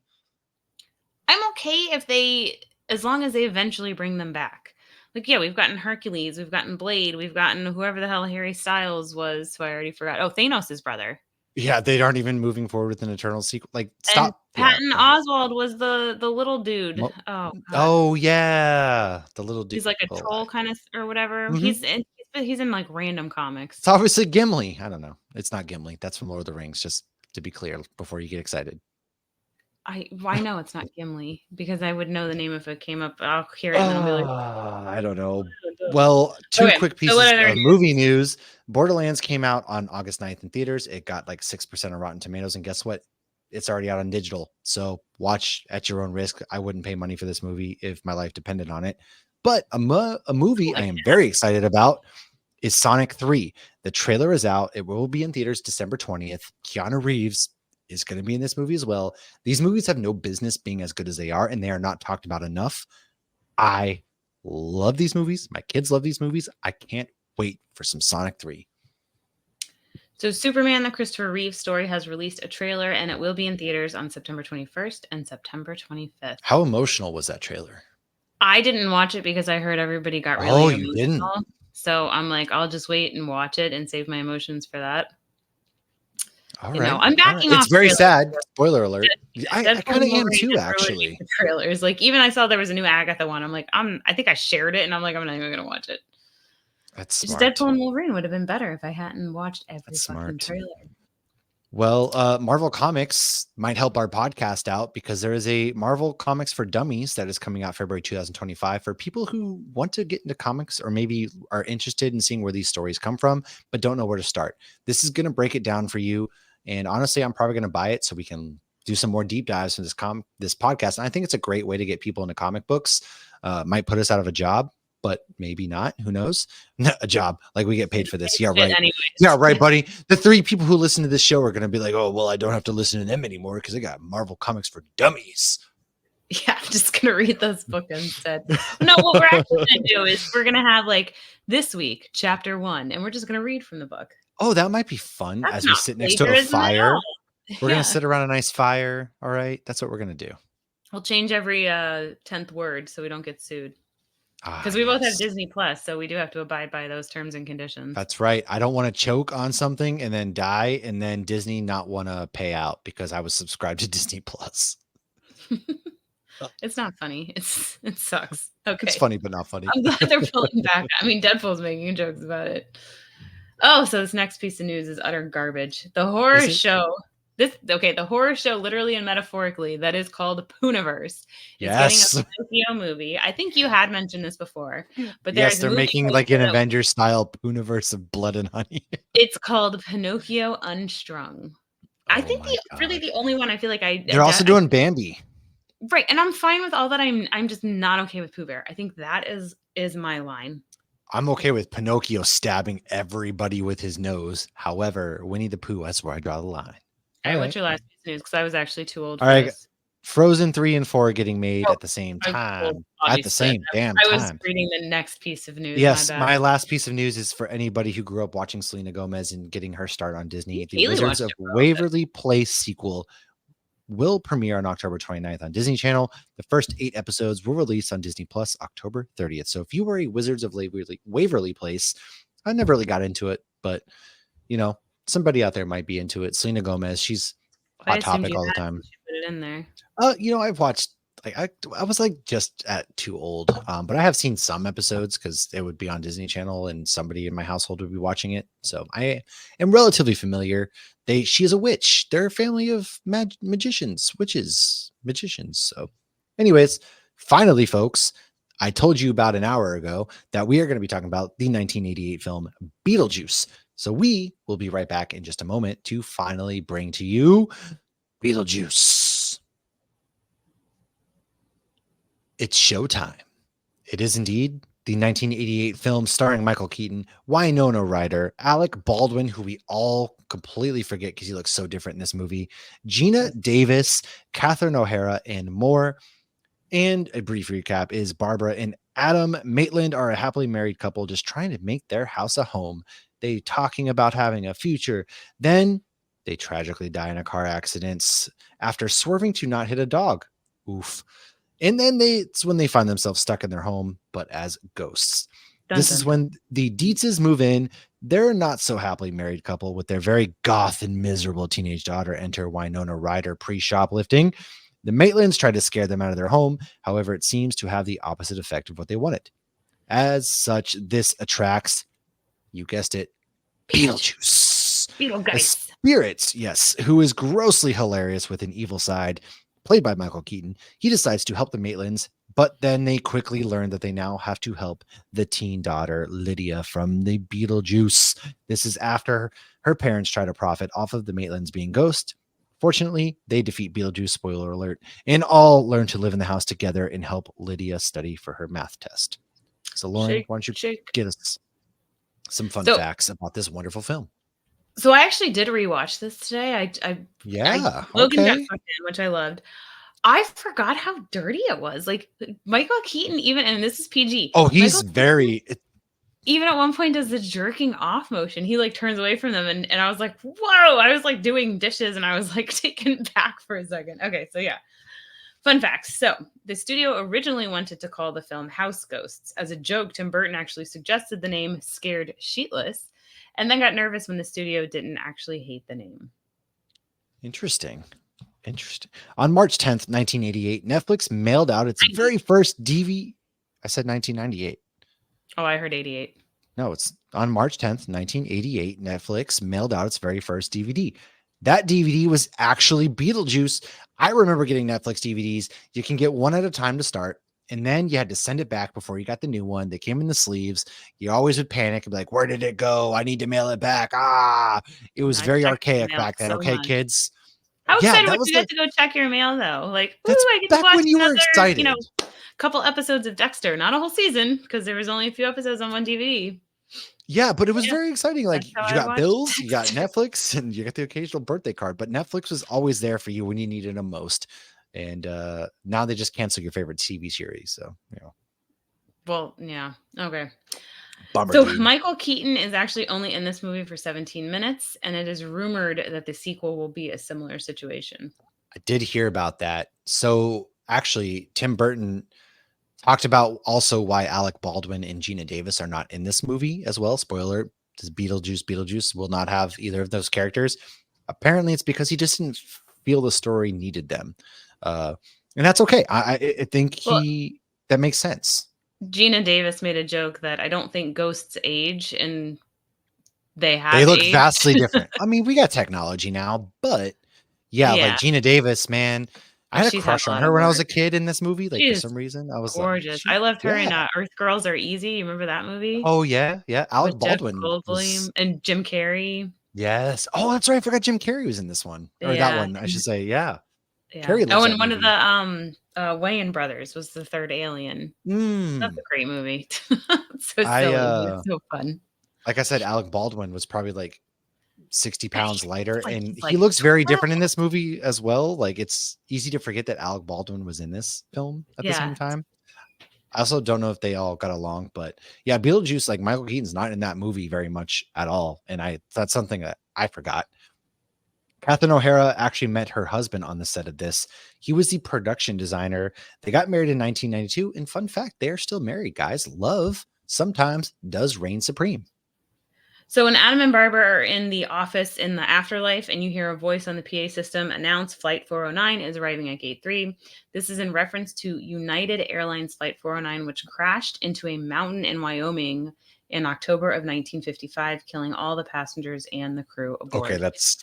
I'm okay if they, as long as they eventually bring them back. Like, yeah, we've gotten Hercules, we've gotten Blade, we've gotten whoever the hell Harry Styles was, who I already forgot. Oh, Thanos' brother. Yeah, they aren't even moving forward with an Eternal sequel. Like, And stop. Yeah. Patton Oswald was the little dude. Mo- Oh god. Oh yeah, the little dude. He's like a Well, troll kind of or whatever. mhm. He's in like random It's comics. obviously Gimli. I don't know. It's not Gimli. That's from Lord of the Rings. Just to be clear, before you get excited. I know it's not Gimli because I would know the name if it came up. I'll hear it and then I'll be like, I don't know. Well, two okay. quick So what pieces other of news? movie news. Borderlands came out on August 9th in theaters. It got like 6% of Rotten Tomatoes. And guess what? It's already out on digital. So watch at your own risk. I wouldn't pay money for this movie if my life depended on it. But a movie I Like, am very excited about is Sonic 3. The trailer is out. It will be in theaters December 20th. Keanu Reeves is going to be in this movie as well. These movies have no business being as good as they are, and they are not talked about enough. I love these movies. My kids love these movies. I can't wait for some Sonic 3. So Superman, the Christopher Reeve story, has released a trailer, and it will be in theaters on September 21st and September 25th. How emotional was that trailer? I didn't watch it because I heard everybody got Oh, really you didn't? emotional. So I'm like, I'll just wait and watch it and save my emotions for that. All You know, right. I'm All right. backing It's off very trailers. sad. Spoiler alert. I Deadpool kind of and am Wolverine too, is ruining actually. the trailers. Like, even I saw there was a new Agatha one. I'm like, I think I shared it, and I'm like, I'm not even gonna watch it. That's Just smart. Deadpool and Wolverine would have been better if I hadn't watched every That's fucking smart. trailer. Well, Marvel Comics might help our podcast out because there is a Marvel Comics for Dummies that is coming out February 2025 for people who want to get into comics or maybe are interested in seeing where these stories come from, but don't know where to start. This is going to break it down for you. And honestly, I'm probably going to buy it so we can do some more deep dives in this podcast. And I think it's a great way to get people into comic books. Might put us out of a job, but maybe not. Who knows? A job. Like, we get paid for this. Yeah, right. Anyways. Yeah, right, buddy. The 3 people who listen to this show are going to be like, oh, well, I don't have to listen to them anymore because they got Marvel Comics for Dummies. Yeah, I'm just going to read those books instead. No, what we're actually going to do is we're going to have, like, this week, chapter 1, and we're just going to read from the book. Oh, that might be fun. That's as we not sit next to a plagiarism at fire. all. We're Yeah. going to sit around a nice fire. All right. That's what we're going to do. We'll change every 10th word so we don't get sued. Ah, Because we both have yes. Disney Plus, so we do have to abide by those terms and conditions. That's right. I don't want to choke on something and then die and then Disney not want to pay out because I was subscribed to Disney Plus. It's not funny. It sucks. Okay. It's funny, but not funny. I'm glad they're pulling back. I mean, Deadpool's making jokes about it. Oh, so this next piece of news is utter garbage. The horror Is it? show. The horror show, literally and metaphorically, that is called Pooniverse. Yes. It's getting a Pinocchio movie. I think you had mentioned this before, but Yes, they're making like an Pinocchio. Avengers style Pooniverse of blood and honey. It's called Pinocchio Unstrung. I think really the only one I feel like They're also doing Bambi. Right, and I'm fine with all that. I'm just not okay with Pooh Bear. I think that is my line. I'm okay with Pinocchio stabbing everybody with his nose. However, Winnie the Pooh, that's where I draw the line. All right, what's your last piece of news? Because I was actually too old for this. Frozen 3 and 4 getting made at the same time. At the same damn time. I was reading the next piece of news. Yes, my last piece of news is for anybody who grew up watching Selena Gomez and getting her start on Disney. The Wizards of Waverly Place sequel will premiere on October 29th on Disney Channel. The first 8 episodes will release on Disney Plus October 30th. So if you were a Wizards of Waverly Place, I never really got into it, but you know, somebody out there might be into it. Selena Gomez, she's hot topic all the time. Put it in there. You know, I've watched like I was like just too old, but I have seen some episodes because it would be on Disney Channel and somebody in my household would be watching it. So I am relatively familiar. She is a witch. They're a family of magicians. So, anyways, finally, folks, I told you about an hour ago that we are going to be talking about the 1988 film Beetlejuice. So we will be right back in just a moment to finally bring to you Beetlejuice. It's showtime. It is indeed the 1988 film starring Michael Keaton, Wynonna Ryder, Alec Baldwin, who we all completely forget because he looks so different in this movie, Gena Davis, Catherine O'Hara, and more. And a brief recap is Barbara and Adam Maitland are a happily married couple just trying to make their house a home. They talking about having a future. Then they tragically die in a car accident after swerving to not hit a dog. Oof. And then it's when they find themselves stuck in their home, but as ghosts. This is when the Dietzes move in. They're a not so happily married couple with their very goth and miserable teenage daughter. Enter Wynonna Ryder pre-shoplifting. The Maitlands try to scare them out of their home. However, it seems to have the opposite effect of what they wanted. As such, this attracts, you guessed it, Beetlejuice. Beetlejuice. A spirit, yes, who is grossly hilarious with an evil side, played by Michael Keaton. He decides to help the Maitlands, but then they quickly learn that they now have to help the teen daughter, Lydia, from the Beetlejuice. This is after her parents try to profit off of the Maitlands being ghosts. Fortunately, they defeat Beetlejuice, spoiler alert, and all learn to live in the house together and help Lydia study for her math test. So, Lauren, why don't you give us some fun facts about this wonderful film? So I actually did rewatch this today. Logan got sucked in, which I loved. I forgot how dirty it was. Like Michael Keaton, even, and this is PG. Oh, he's very. even at one point does the jerking off motion. He like turns away from them and I was like, whoa, I was like doing dishes and I was like taken back for a second. Okay, so yeah. Fun facts. So the studio originally wanted to call the film House Ghosts. As a joke, Tim Burton actually suggested the name Scared Sheetless and then got nervous when the studio didn't actually hate the name. Interesting. On March 10th, 1988, Netflix mailed out its very first DVD. I said 1998. Oh, I heard 88. No, it's on March 10th, 1988. Netflix mailed out its very first DVD. That DVD was actually Beetlejuice. I remember getting Netflix DVDs. You can get one at a time to start, and then you had to send it back before you got the new one. They came in the sleeves. You always would panic and be like, where did it go? I need to mail it back. It was very arcaic back then. Okay, kids. How excited would you get to go check your mail, though? Like, that's I get to watch when you were excited. Couple episodes of Dexter, not a whole season because there was only a few episodes on one DVD. Yeah, but it was very exciting. Like, you got bills, you got Netflix, and you got the occasional birthday card. But Netflix was always there for you when you needed them most. And now they just cancel your favorite TV series. So, Well, yeah. Okay. Bummer, so dude. Michael Keaton is actually only in this movie for 17 minutes, and it is rumored that the sequel will be a similar situation. I did hear about that. So actually, Tim Burton talked about also why Alec Baldwin and Gena Davis are not in this movie as well. Spoiler, does Beetlejuice will not have either of those characters. Apparently, it's because he just didn't feel the story needed them. And that's okay. I think that makes sense. Gena Davis made a joke that I don't think ghosts age, and they look aged. vastly different. I mean, we got technology now, but yeah, like Gena Davis, man, I had a crush on her when I was a kid in this movie. Like, for some reason, I was gorgeous. I loved her in Earth Girls Are Easy. You remember that movie? Oh yeah, Alec Baldwin and Jim Carrey. Yes. Oh, that's right. I forgot Jim Carrey was in this one, or that one, I should say. Yeah. Carrey. Oh, and one of the Wayans brothers was the third alien. That's a great movie. So silly, so fun. Like I said, Alec Baldwin was probably like 60 pounds lighter, and he looks very different in this movie as well. Like, it's easy to forget that Alec Baldwin was in this film at the same time. I also don't know if they all got along, but yeah, Beetlejuice, like Michael Keaton's not in that movie very much at all. And that's something that I forgot. Catherine O'Hara actually met her husband on the set of this. He was the production designer. They got married in 1992. And fun fact, they're still married, guys. Love sometimes does reign supreme. So when Adam and Barbara are in the office in the afterlife and you hear a voice on the PA system announce Flight 409 is arriving at Gate 3, this is in reference to United Airlines Flight 409, which crashed into a mountain in Wyoming in October of 1955, killing all the passengers and the crew aboard. Okay, that's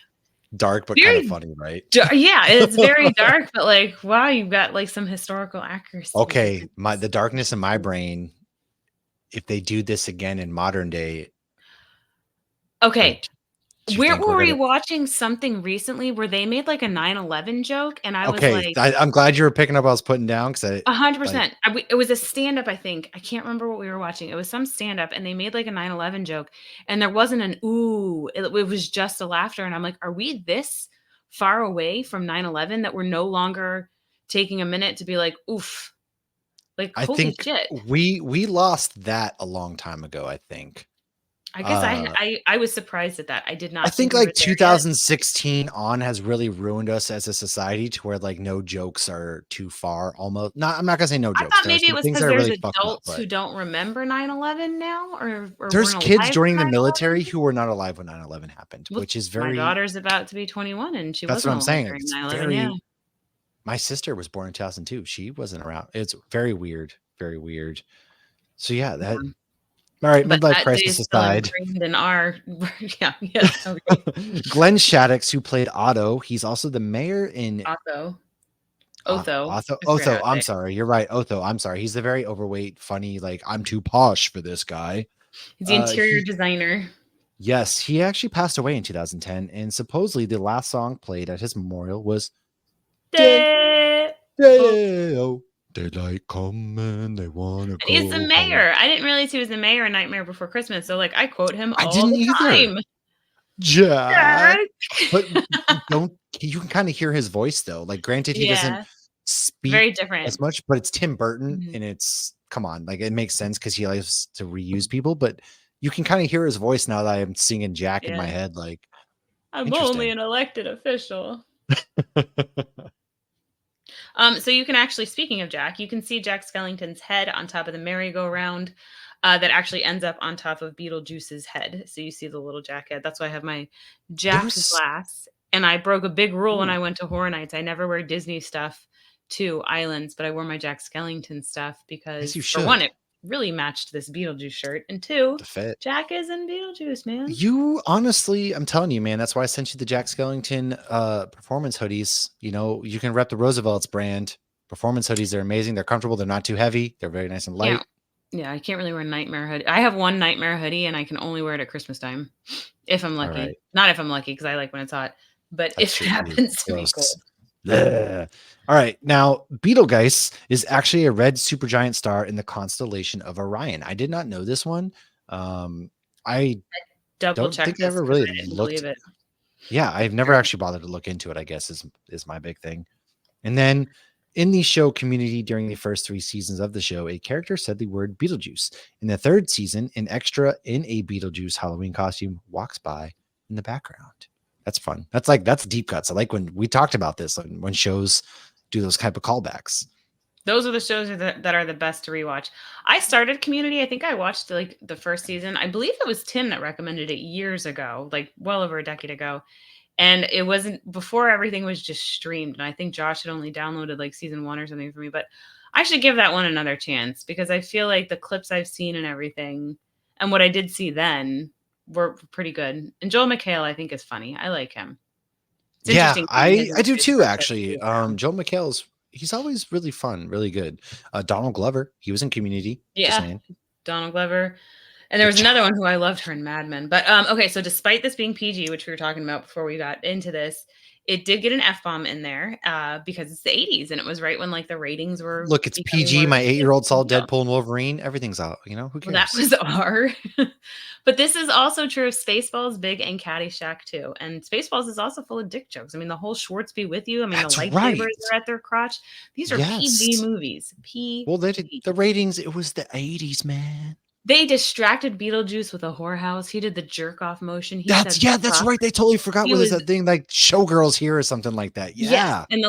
dark, but kind of funny, right? Yeah, it's very dark, but like, wow, you've got like some historical accuracy. Okay, the darkness in my brain, if they do this again in modern day. Okay. Where were we watching something recently where they made like a 9/11 joke? And I was like, I'm glad you were picking up what I was putting down. 100%. It was a stand-up, I think. I can't remember what we were watching. It was some stand-up and they made like a 9/11 joke. And there wasn't an ooh. It was just a laughter. And I'm like, are we this far away from 9/11 that we're no longer taking a minute to be like, oof. Like, holy shit. We lost that a long time ago, I think. I guess I was surprised at that. I did not. I think like 2016 on has really ruined us as a society to where like no jokes are too far. Almost not. I'm not gonna say no jokes. I thought maybe it was because there's adults who don't remember 9/11 now, or there's kids joining the military who were not alive when 9/11 happened, which is very. My daughter's about to be 21, and she that's wasn't. What I'm saying. It's very, my sister was born in 2002. She wasn't around. It's very weird. Very weird. So yeah, that. All right, midlife crisis aside. In our, okay. Glenn Shaddix, who played Otto, he's also the mayor in Otho. I'm sorry, you're right. Otho. I'm sorry. He's the very overweight, funny, like I'm too posh for this guy. He's the interior designer. Yes, he actually passed away in 2010, and supposedly the last song played at his memorial was Daylight coming, they want to go. He's the mayor. I didn't realize he was the mayor in Nightmare Before Christmas. So, like, I quote him all the time. Jack. But you can kind of hear his voice, though. Like, granted, he doesn't speak very different as much, but it's Tim Burton, and it's come on, like it makes sense because he likes to reuse people, but you can kind of hear his voice now that I'm singing Jack in my Yeah. head. Like, I'm only interesting. an elected official. So you can actually, speaking of Jack, you can see Jack Skellington's head on top of the merry-go-round that actually ends up on top of Beetlejuice's head. So you see the little Jack head. That's why I have my There Jack was, glass. And I broke a big rule when ooh, I went to Horror Nights. I never wear Disney stuff to islands, but I wore my Jack Skellington stuff as you because, for one, should. it really matched this Beetlejuice shirt, and two, The fit. Jack is in Beetlejuice, man. You honestly, I'm telling you, man, that's why I sent you the Jack Skellington performance hoodies. You know, you can rep the Roosevelt's brand. Performance hoodies, they're amazing. They're comfortable. They're not too heavy. They're very nice and Yeah. light. Yeah, I can't really wear Nightmare hoodie. I have one Nightmare hoodie, and I can only wear it at Christmas time, if I'm All right. lucky. Not if I'm lucky, because I like when it's hot, but That's if it true. Ooh, happens to be cold. gross. Bleh. All right. Now, Betelgeuse is actually a red supergiant star in the constellation of Orion. I did not know this one. I Double don't check think I this ever because really I didn't looked. believe it. Yeah, I've never actually bothered to look into it, I guess is my big thing. And then in the show community during the first 3 seasons of the show, a character said the word Beetlejuice. In the 3rd season, an extra in a Beetlejuice Halloween costume walks by in the background. That's fun. That's deep cuts. I like when we talked about this, like when shows do those type of callbacks. Those are the shows that are the best to rewatch. I started Community. I think I watched like the first season. I believe it was Tim that recommended it years ago, like well over a decade ago. And it wasn't before everything was just streamed. And I think Josh had only downloaded like season 1 or something for me. But I should give that one another chance because I feel like the clips I've seen and everything and what I did see then were pretty good. And Joel McHale, I think, is funny. I like him. It's Yeah, interesting seeing I do his too, first, like, actually. movie around. Joe McHale's he's always really fun, really good. Donald Glover, he was in Community. Just Yeah, saying. Donald Glover. And there Good was job. another one who I loved her in Mad Men. But okay, so despite this being PG, which we were talking about before we got into this, it did get an F bomb in there because it's the 80s and it was right when like the ratings were Look, it's becoming more PG. of My a 8-year-old saw big deal. Deadpool and Wolverine. Everything's out. You know, who Well, that cares? was R. But this is also true of Spaceballs, Big, and Caddyshack too. And Spaceballs is also full of dick jokes. I mean, the whole Schwartz be with you. I mean, the That's lightsabers right. are at their crotch. These are PG Yes. movies. Well, they did PG. the ratings. It was the 80s, man. They distracted Beetlejuice with a whorehouse. He did the jerk off motion. He That's said yeah, that's fuck. right. They totally forgot He what is was that thing like Showgirls here or something like that. yes, Yeah. and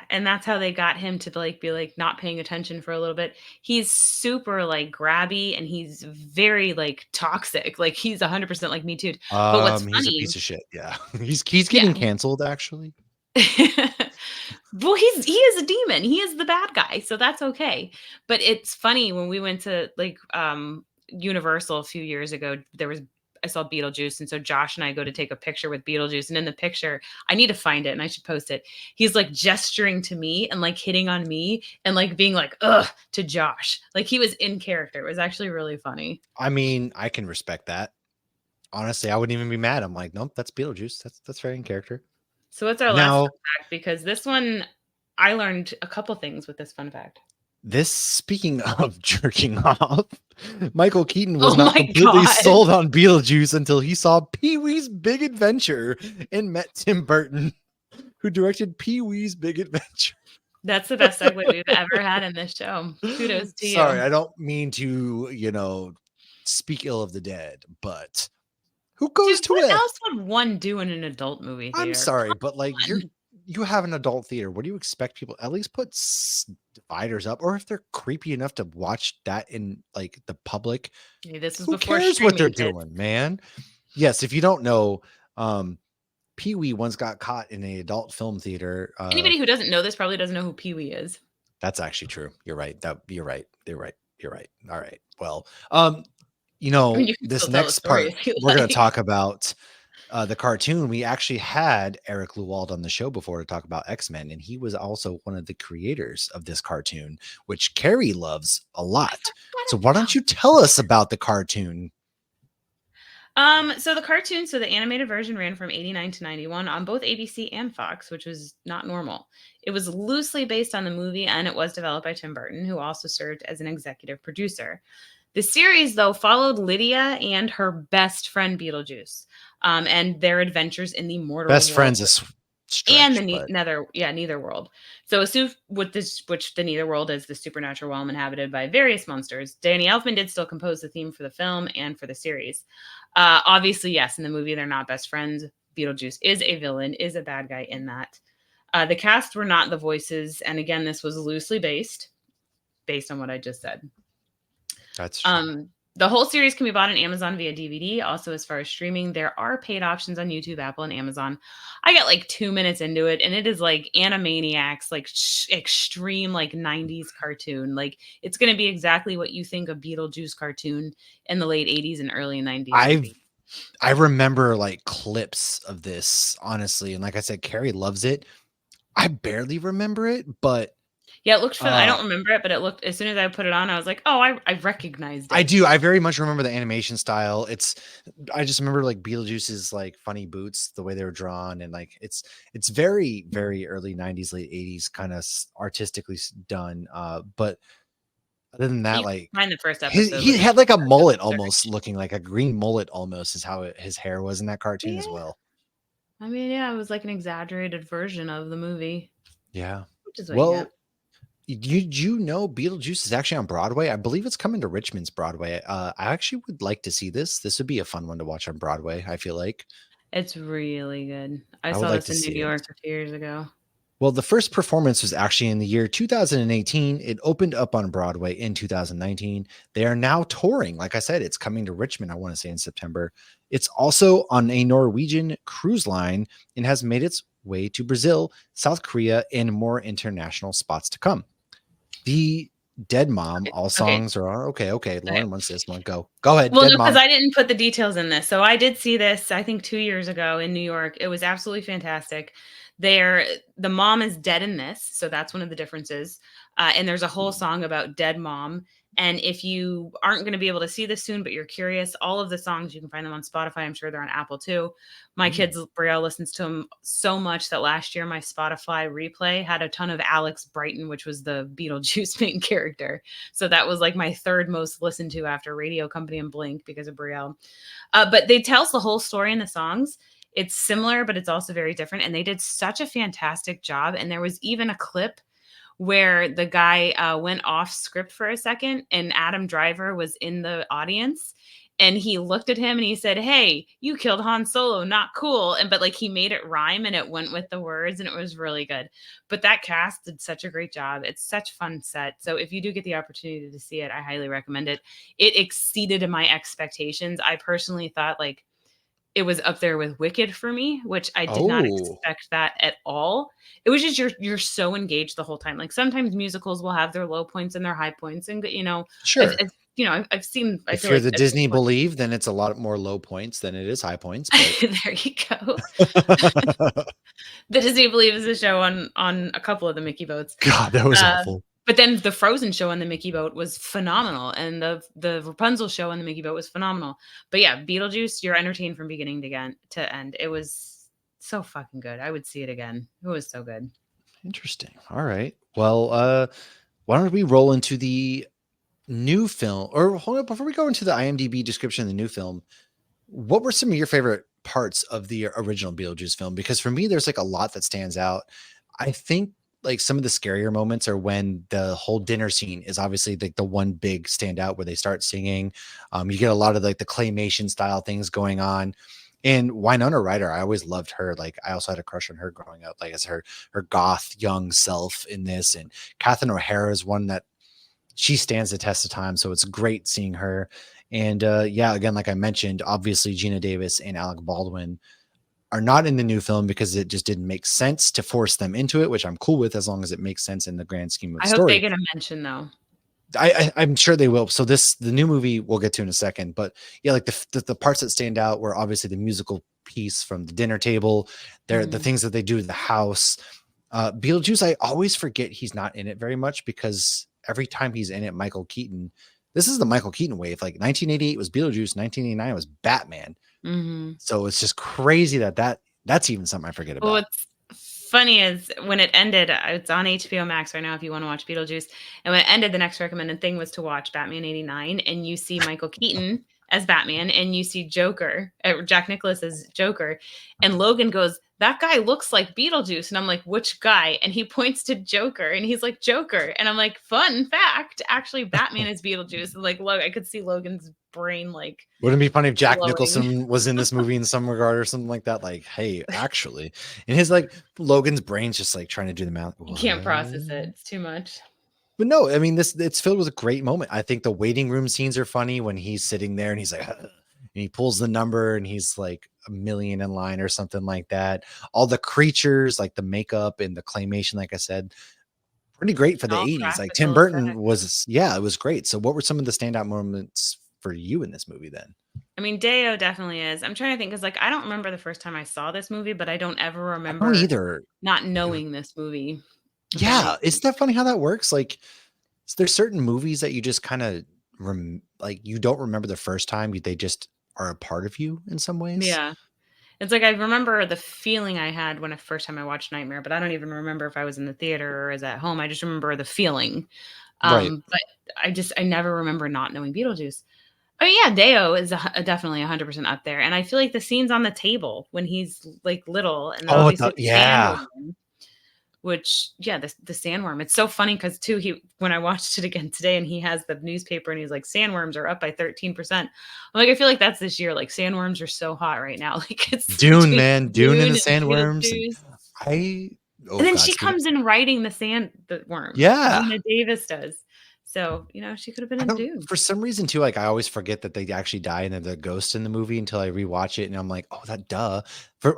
and that's how they got him to like be like not paying attention for a little bit. He's super like grabby and he's very like toxic. Like he's 100% like me too. But what's He's a piece funny, of shit. Yeah. He's getting yeah. canceled actually. Well, he is a demon. He is the bad guy, so that's okay. But it's funny when we went to like Universal a few years ago, I saw Beetlejuice, and so Josh and I go to take a picture with Beetlejuice, and in the picture, I need to find it and I should post it. He's like gesturing to me and like hitting on me and like being like ugh to Josh. Like he was in character. It was actually really funny. I mean, I can respect that. Honestly, I wouldn't even be mad. I'm like, nope, that's Beetlejuice. That's very in character. So what's our last fun Now, fact? Because this one I learned a couple things with this fun fact. this speaking of jerking off, Michael Keaton was Oh not my completely god. sold on Beetlejuice until he saw Pee-wee's Big Adventure and met Tim Burton, who directed Pee-wee's Big Adventure. That's the best segue we've ever had in this show. Kudos to Sorry, you. I don't mean to, speak ill of the dead, but who goes Dude, to what it? else would one do in an adult movie I'm theater? sorry, but like Come on. you have an adult theater. What do you expect people at least put dividers up, or if they're creepy enough to watch that in like the public, Hey, this was who before cares what they're streaming kids. doing, man? Yes, if you don't know, Pee Wee once got caught in a adult film theater. Anybody who doesn't know this probably doesn't know who Pee Wee is. That's actually true. You're right. You're right. You're right. You're right. All right. Well, I mean, you can this still tell the next story part if you we're going to like. talk about the cartoon. We actually had Eric Lewald on the show before to talk about X-Men, and he was also one of the creators of this cartoon, which Carrie loves a lot. So why don't you tell us about the cartoon? So the animated version ran from 89 to 91 on both ABC and Fox, which was not normal. It was loosely based on the movie and it was developed by Tim Burton, who also served as an executive producer. The series, though, followed Lydia and her best friend Beetlejuice and their adventures in the mortal Best world. friends is and the stretch, but Netherworld. So assume with this, which the Netherworld is the supernatural realm inhabited by various monsters. Danny Elfman did still compose the theme for the film and for the series. Obviously, yes, in the movie they're not best friends. Beetlejuice is a villain, is a bad guy in that. The cast were not the voices, and again, this was loosely based on what I just said. that's true. The whole series can be bought on Amazon via DVD. Also, as far as streaming, there are paid options on YouTube, Apple, and Amazon. I got like 2 minutes into it, and it is like Animaniacs, like extreme, like 90s cartoon. Like it's going to be exactly what you think a Beetlejuice cartoon in the late 80s and early 90s would be. I remember like clips of this, honestly, and like I said, Carrie loves it. I barely remember it, but yeah, it looked fun. I don't remember it, but it looked, as soon as I put it on, I was like, oh, I recognized it. I do. I very much remember the animation style. I just remember like Beetlejuice's like funny boots, the way they were drawn, and like it's very, very early 90s, late 80s kind of artistically done. But other than that, You like find the first episode. he had like a mullet, almost looking like a green mullet, almost is how his hair was in that cartoon as well. I mean, yeah, it was like an exaggerated version of the movie. Yeah. Which is what you know Beetlejuice is actually on Broadway? I believe it's coming to Richmond's Broadway. I actually would like to see this. This would be a fun one to watch on Broadway, I feel like. It's really good. I would saw like this to in see New it. York a few years ago. Well, the first performance was actually in the year 2018. It opened up on Broadway in 2019. They are now touring. Like I said, it's coming to Richmond, I want to say in September. It's also on a Norwegian cruise line and has made its way to Brazil, South Korea, and more international spots to come. The Dead Mom, all songs are okay. Lauren wants this one. Go ahead. Well, Dead no, because Mom. I didn't put the details in this. So I did see this, I think 2 years ago in New York. It was absolutely fantastic. The mom is dead in this, so that's one of the differences. And there's a whole song about dead mom. And if you aren't going to be able to see this soon, but you're curious, all of the songs, you can find them on Spotify. I'm sure they're on Apple too. My kids, Brielle, listens to them so much that last year my Spotify replay had a ton of Alex Brighton, which was the Beetlejuice main character. So that was like my third most listened to after Radio Company and Blink because of Brielle. But they tells the whole story in the songs. It's similar, but it's also very different. And they did such a fantastic job. And there was even a clip where the guy went off script for a second and Adam Driver was in the audience and he looked at him and he said, "Hey, you killed Han Solo, not cool." But like he made it rhyme and it went with the words and it was really good. But that cast did such a great job. It's such a fun set. So if you do get the opportunity to see it, I highly recommend it. It exceeded my expectations. I personally thought like it was up there with Wicked for me, which I did not expect that at all. It was just you're so engaged the whole time. Like sometimes musicals will have their low points and their high points, and Sure. I've seen. If you're the Disney Believe, then it's a lot more low points than it is high points. But there you go. The Disney Believe is a show on a couple of the Mickey boats. God, that was awful. But then the Frozen show on the Mickey boat was phenomenal, and the Rapunzel show on the Mickey boat was phenomenal. But yeah, Beetlejuice, you're entertained from beginning to end. It was so fucking good. I would see it again. It was so good. Interesting. All right. Well, why don't we roll into the new film? Or hold on, before we go into the IMDb description of the new film, what were some of your favorite parts of the original Beetlejuice film? Because for me, there's like a lot that stands out. I think like some of the scarier moments are when the whole dinner scene is obviously like the one big standout where they start singing. You get a lot of like the claymation style things going on. And Wynonna Ryder, I always loved her. Like I also had a crush on her growing up, like as her goth young self in this. And Catherine O'Hara is one that she stands the test of time. So it's great seeing her. And yeah, again, like I mentioned, obviously Gena Davis and Alec Baldwin are not in the new film because it just didn't make sense to force them into it, which I'm cool with as long as it makes sense in the grand scheme of the story. I hope they get a mention though. I'm sure they will. So the new movie we'll get to in a second, but yeah, like the parts that stand out were obviously the musical piece from the dinner table. They're the things that they do to the house. Beetlejuice, I always forget he's not in it very much because every time he's in it, Michael Keaton. This is the Michael Keaton wave. Like 1988 was Beetlejuice, 1989 was Batman. So it's just crazy that's even something I forget about. Well, what's funny is when it ended, it's on HBO Max right now if you want to watch Beetlejuice. And when it ended, the next recommended thing was to watch Batman 89, and you see Michael Keaton as Batman, and you see Joker, Jack Nicklaus as Joker, and Logan goes, "That guy looks like Beetlejuice," and I'm like, "Which guy?" And he points to Joker, and he's like, "Joker," and I'm like, "Fun fact, actually, Batman is Beetlejuice." And like, look, I could see Logan's brain like. Wouldn't it be funny if Jack Glowing. Nicholson was in this movie in some regard or something like that? Like, hey, actually, and his like Logan's brain's just like trying to do the math. You can't process it; it's too much. But no, I mean, it's filled with a great moment. I think the waiting room scenes are funny when he's sitting there and he's like, and he pulls the number and he's like a million in line or something like that. All the creatures, like the makeup and the claymation, like I said, pretty great for the All 80s. Like practical Tim Burton effects. it was great. So what were some of the standout moments for you in this movie then? I mean, Deo definitely is. I'm trying to think because, like, I don't remember the first time I saw this movie, but I don't ever I don't remember either. not knowing this movie. If that Yeah, makes isn't sense. that funny how that works? Like, there's certain movies that you just kind of like you don't remember the first time, they just are a part of you in some ways. Yeah. It's like I remember the feeling I had when the first time I watched Nightmare, but I don't even remember if I was in the theater or was at home. I just remember the feeling. Right. But I never remember not knowing Beetlejuice. Oh yeah, Deo is definitely 100% up there, and I feel like the scenes on the table when he's like little, and then Oh, obviously the yeah. sandworm, which yeah, the sandworm. It's so funny because too when I watched it again today, and he has the newspaper, and he's like, sandworms are up by 13%. I'm like, I feel like that's this year. Like sandworms are so hot right now. Like it's Dune, between man. Dune and Dune the and sandworms. And Beetlejuice. I, And oh then God. she comes in writing the worm. Yeah. Gena Davis does. So, she could have been I in don't, Dune. for some reason too, like I always forget that they actually die and they're the ghost in the movie until I rewatch it. And I'm like, oh, that duh.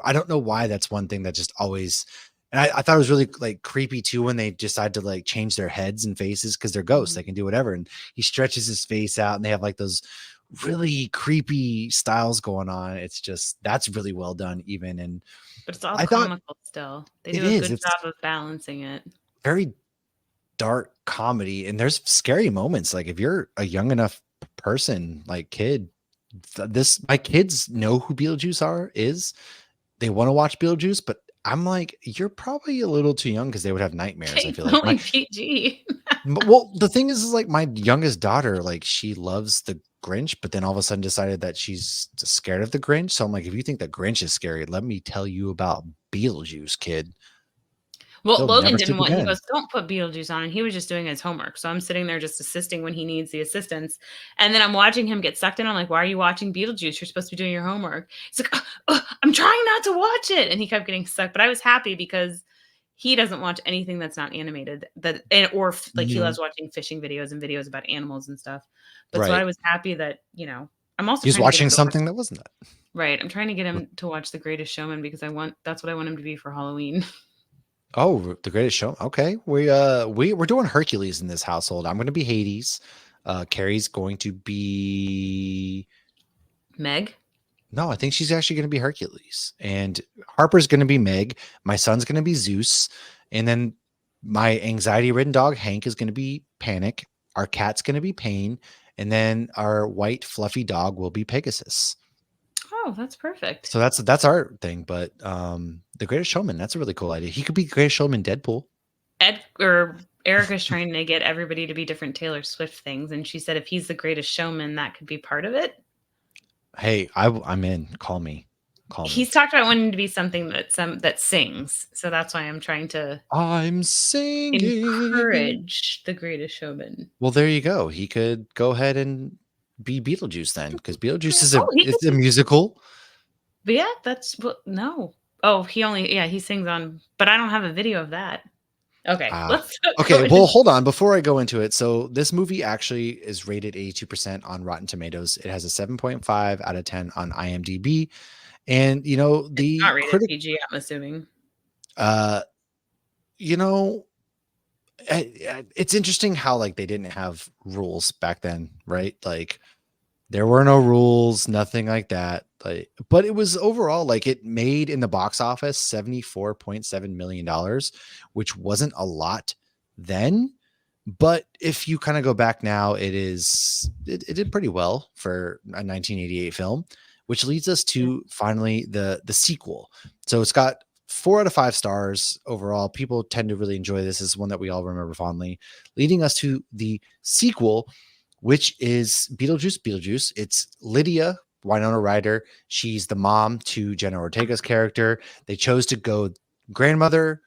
I don't know why that's one thing that just always, and I thought it was really like creepy too when they decide to like change their heads and faces because they're ghosts. Mhm. They can do whatever. And he stretches his face out and they have like those really creepy styles going on. It's just, that's really well done even. And But it's all I thought comical still. They it do a is, good it's job of balancing it. very dark comedy and there's scary moments. Like if you're a young enough person, like kid, my kids know who is. They want to watch Beetlejuice, but I'm like, you're probably a little too young because they would have nightmares. I Okay, feel it's like only PG. well, the thing is like my youngest daughter, like she loves the Grinch, but then all of a sudden decided that she's scared of the Grinch. So I'm like, if you think that Grinch is scary, let me tell you about Beetlejuice, kid. Well, They'll Logan never didn't sleep want he again. goes, "Don't put Beetlejuice on," and he was just doing his homework, so I'm sitting there just assisting when he needs the assistance, and then I'm watching him get sucked in, I'm like, "Why are you watching Beetlejuice? You're supposed to be doing your homework." He's like, I'm trying not to watch it," and he kept getting sucked, but I was happy because he doesn't watch anything that's not animated, like, he Mhm. loves watching fishing videos and videos about animals and stuff, but so I Right. was happy that, I'm also He was trying to get him watching to watch. something that wasn't that. Right, I'm trying to get him to watch The Greatest Showman because that's what I want him to be for Halloween. Oh, The Greatest Show. Okay. We're doing Hercules in this household. I'm gonna be Hades. Carrie's going to be Meg? no, I think she's actually gonna be Hercules. And Harper's gonna be Meg. My son's gonna be Zeus. And then my anxiety-ridden dog, Hank, is gonna be Panic. Our cat's gonna be Pain. And then our white fluffy dog will be Pegasus. Oh, that's perfect. So that's our thing. But The Greatest Showman, that's a really cool idea. He could be Greatest Showman Deadpool. Erica's trying to get everybody to be different Taylor Swift things, and she said if he's the greatest showman, that could be part of it. Hey, I'm in. Call me. Call me. He's talked about wanting to be something that sings, so that's why I'm trying to I'm singing. encourage the greatest showman. Well, there you go. He could go ahead and be Beetlejuice then, because Beetlejuice is Oh, he could it's a be, musical. but yeah, that's what. No, oh, he sings on, but I don't have a video of that. Okay, Ah, let's go okay. into. Well, hold on before I go into it. So this movie actually is rated 82% on Rotten Tomatoes. It has a 7.5 out of 10 on IMDb, and It's not the rated critic, PG. I'm assuming. uh, you know, it's interesting how like they didn't have rules back then, right? Like there were no rules, nothing like that. Like, but it was overall like it made in the box office $74.7 million, which wasn't a lot then. But if you kind of go back now, it did pretty well for a 1988 film, which leads us Yeah. to finally the sequel. So it's got 4 out of 5 stars overall. People tend to really enjoy this. This is one that we all remember fondly, leading us to the sequel, which is Beetlejuice Beetlejuice. It's Lydia, Wynonna Ryder. She's the mom to Jenna Ortega's character. They chose to go grandmother,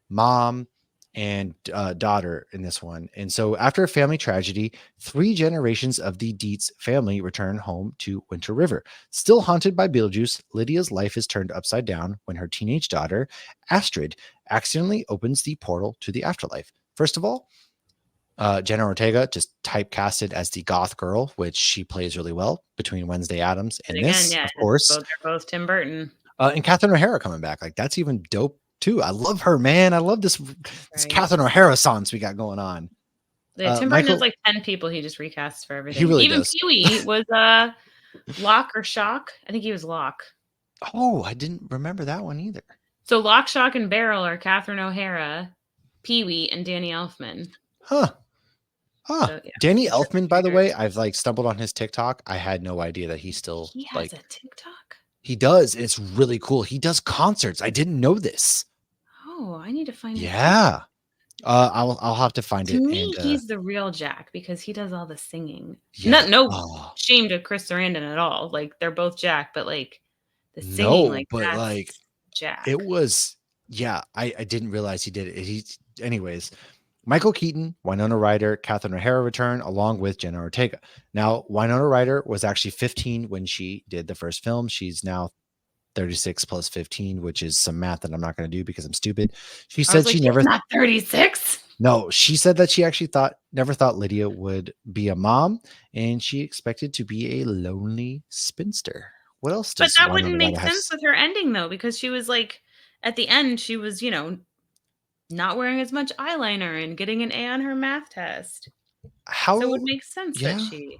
mom, and daughter in this one. And so after a family tragedy, 3 generations of the Dietz family return home to Winter River. Still haunted by Beetlejuice, Lydia's life is turned upside down when her teenage daughter, Astrid, accidentally opens the portal to the afterlife. First of all, Jenna Ortega just typecasted as the goth girl, which she plays really well between Wednesday Addams and this, of course. They're both Tim Burton. And Catherine O'Hara coming back. Like, that's even dope too. I love her, man. I love this Catherine O'Hara songs we got going on. Yeah, Tim Burton has like 10 people he just recasts for everything. He really Even does. Pee-wee was Lock or Shock. I think he was Lock. Oh, I didn't remember that one either. So Lock, Shock, and Barrel are Catherine O'Hara, Pee-wee, and Danny Elfman. Huh. So, yeah. Danny Elfman, by the way, I've like stumbled on his TikTok. I had no idea that he has like a TikTok. He does. It's really cool. He does concerts. I didn't know this. Oh, I need to find it. Yeah. I'll have to find it. To me, he's the real Jack because he does all the singing. Yeah. No shame to Chris Sarandon at all. Like they're both Jack, but like the singing, that's Jack. It was, I didn't realize he did it. Anyways, Michael Keaton, Wynonna Ryder, Catherine O'Hara return along with Jenna Ortega. Now, Wynonna Ryder was actually 15 when she did the first film. She's now 36 plus 15, which is some math that I'm not going to do because I'm stupid. She said she never not 36. No, she said that she actually never thought Lydia would be a mom, and she expected to be a lonely spinster. What else does But that wouldn't make sense with her ending though, because she was like at the end, she was, not wearing as much eyeliner and getting an A on her math test. So it would make sense that she,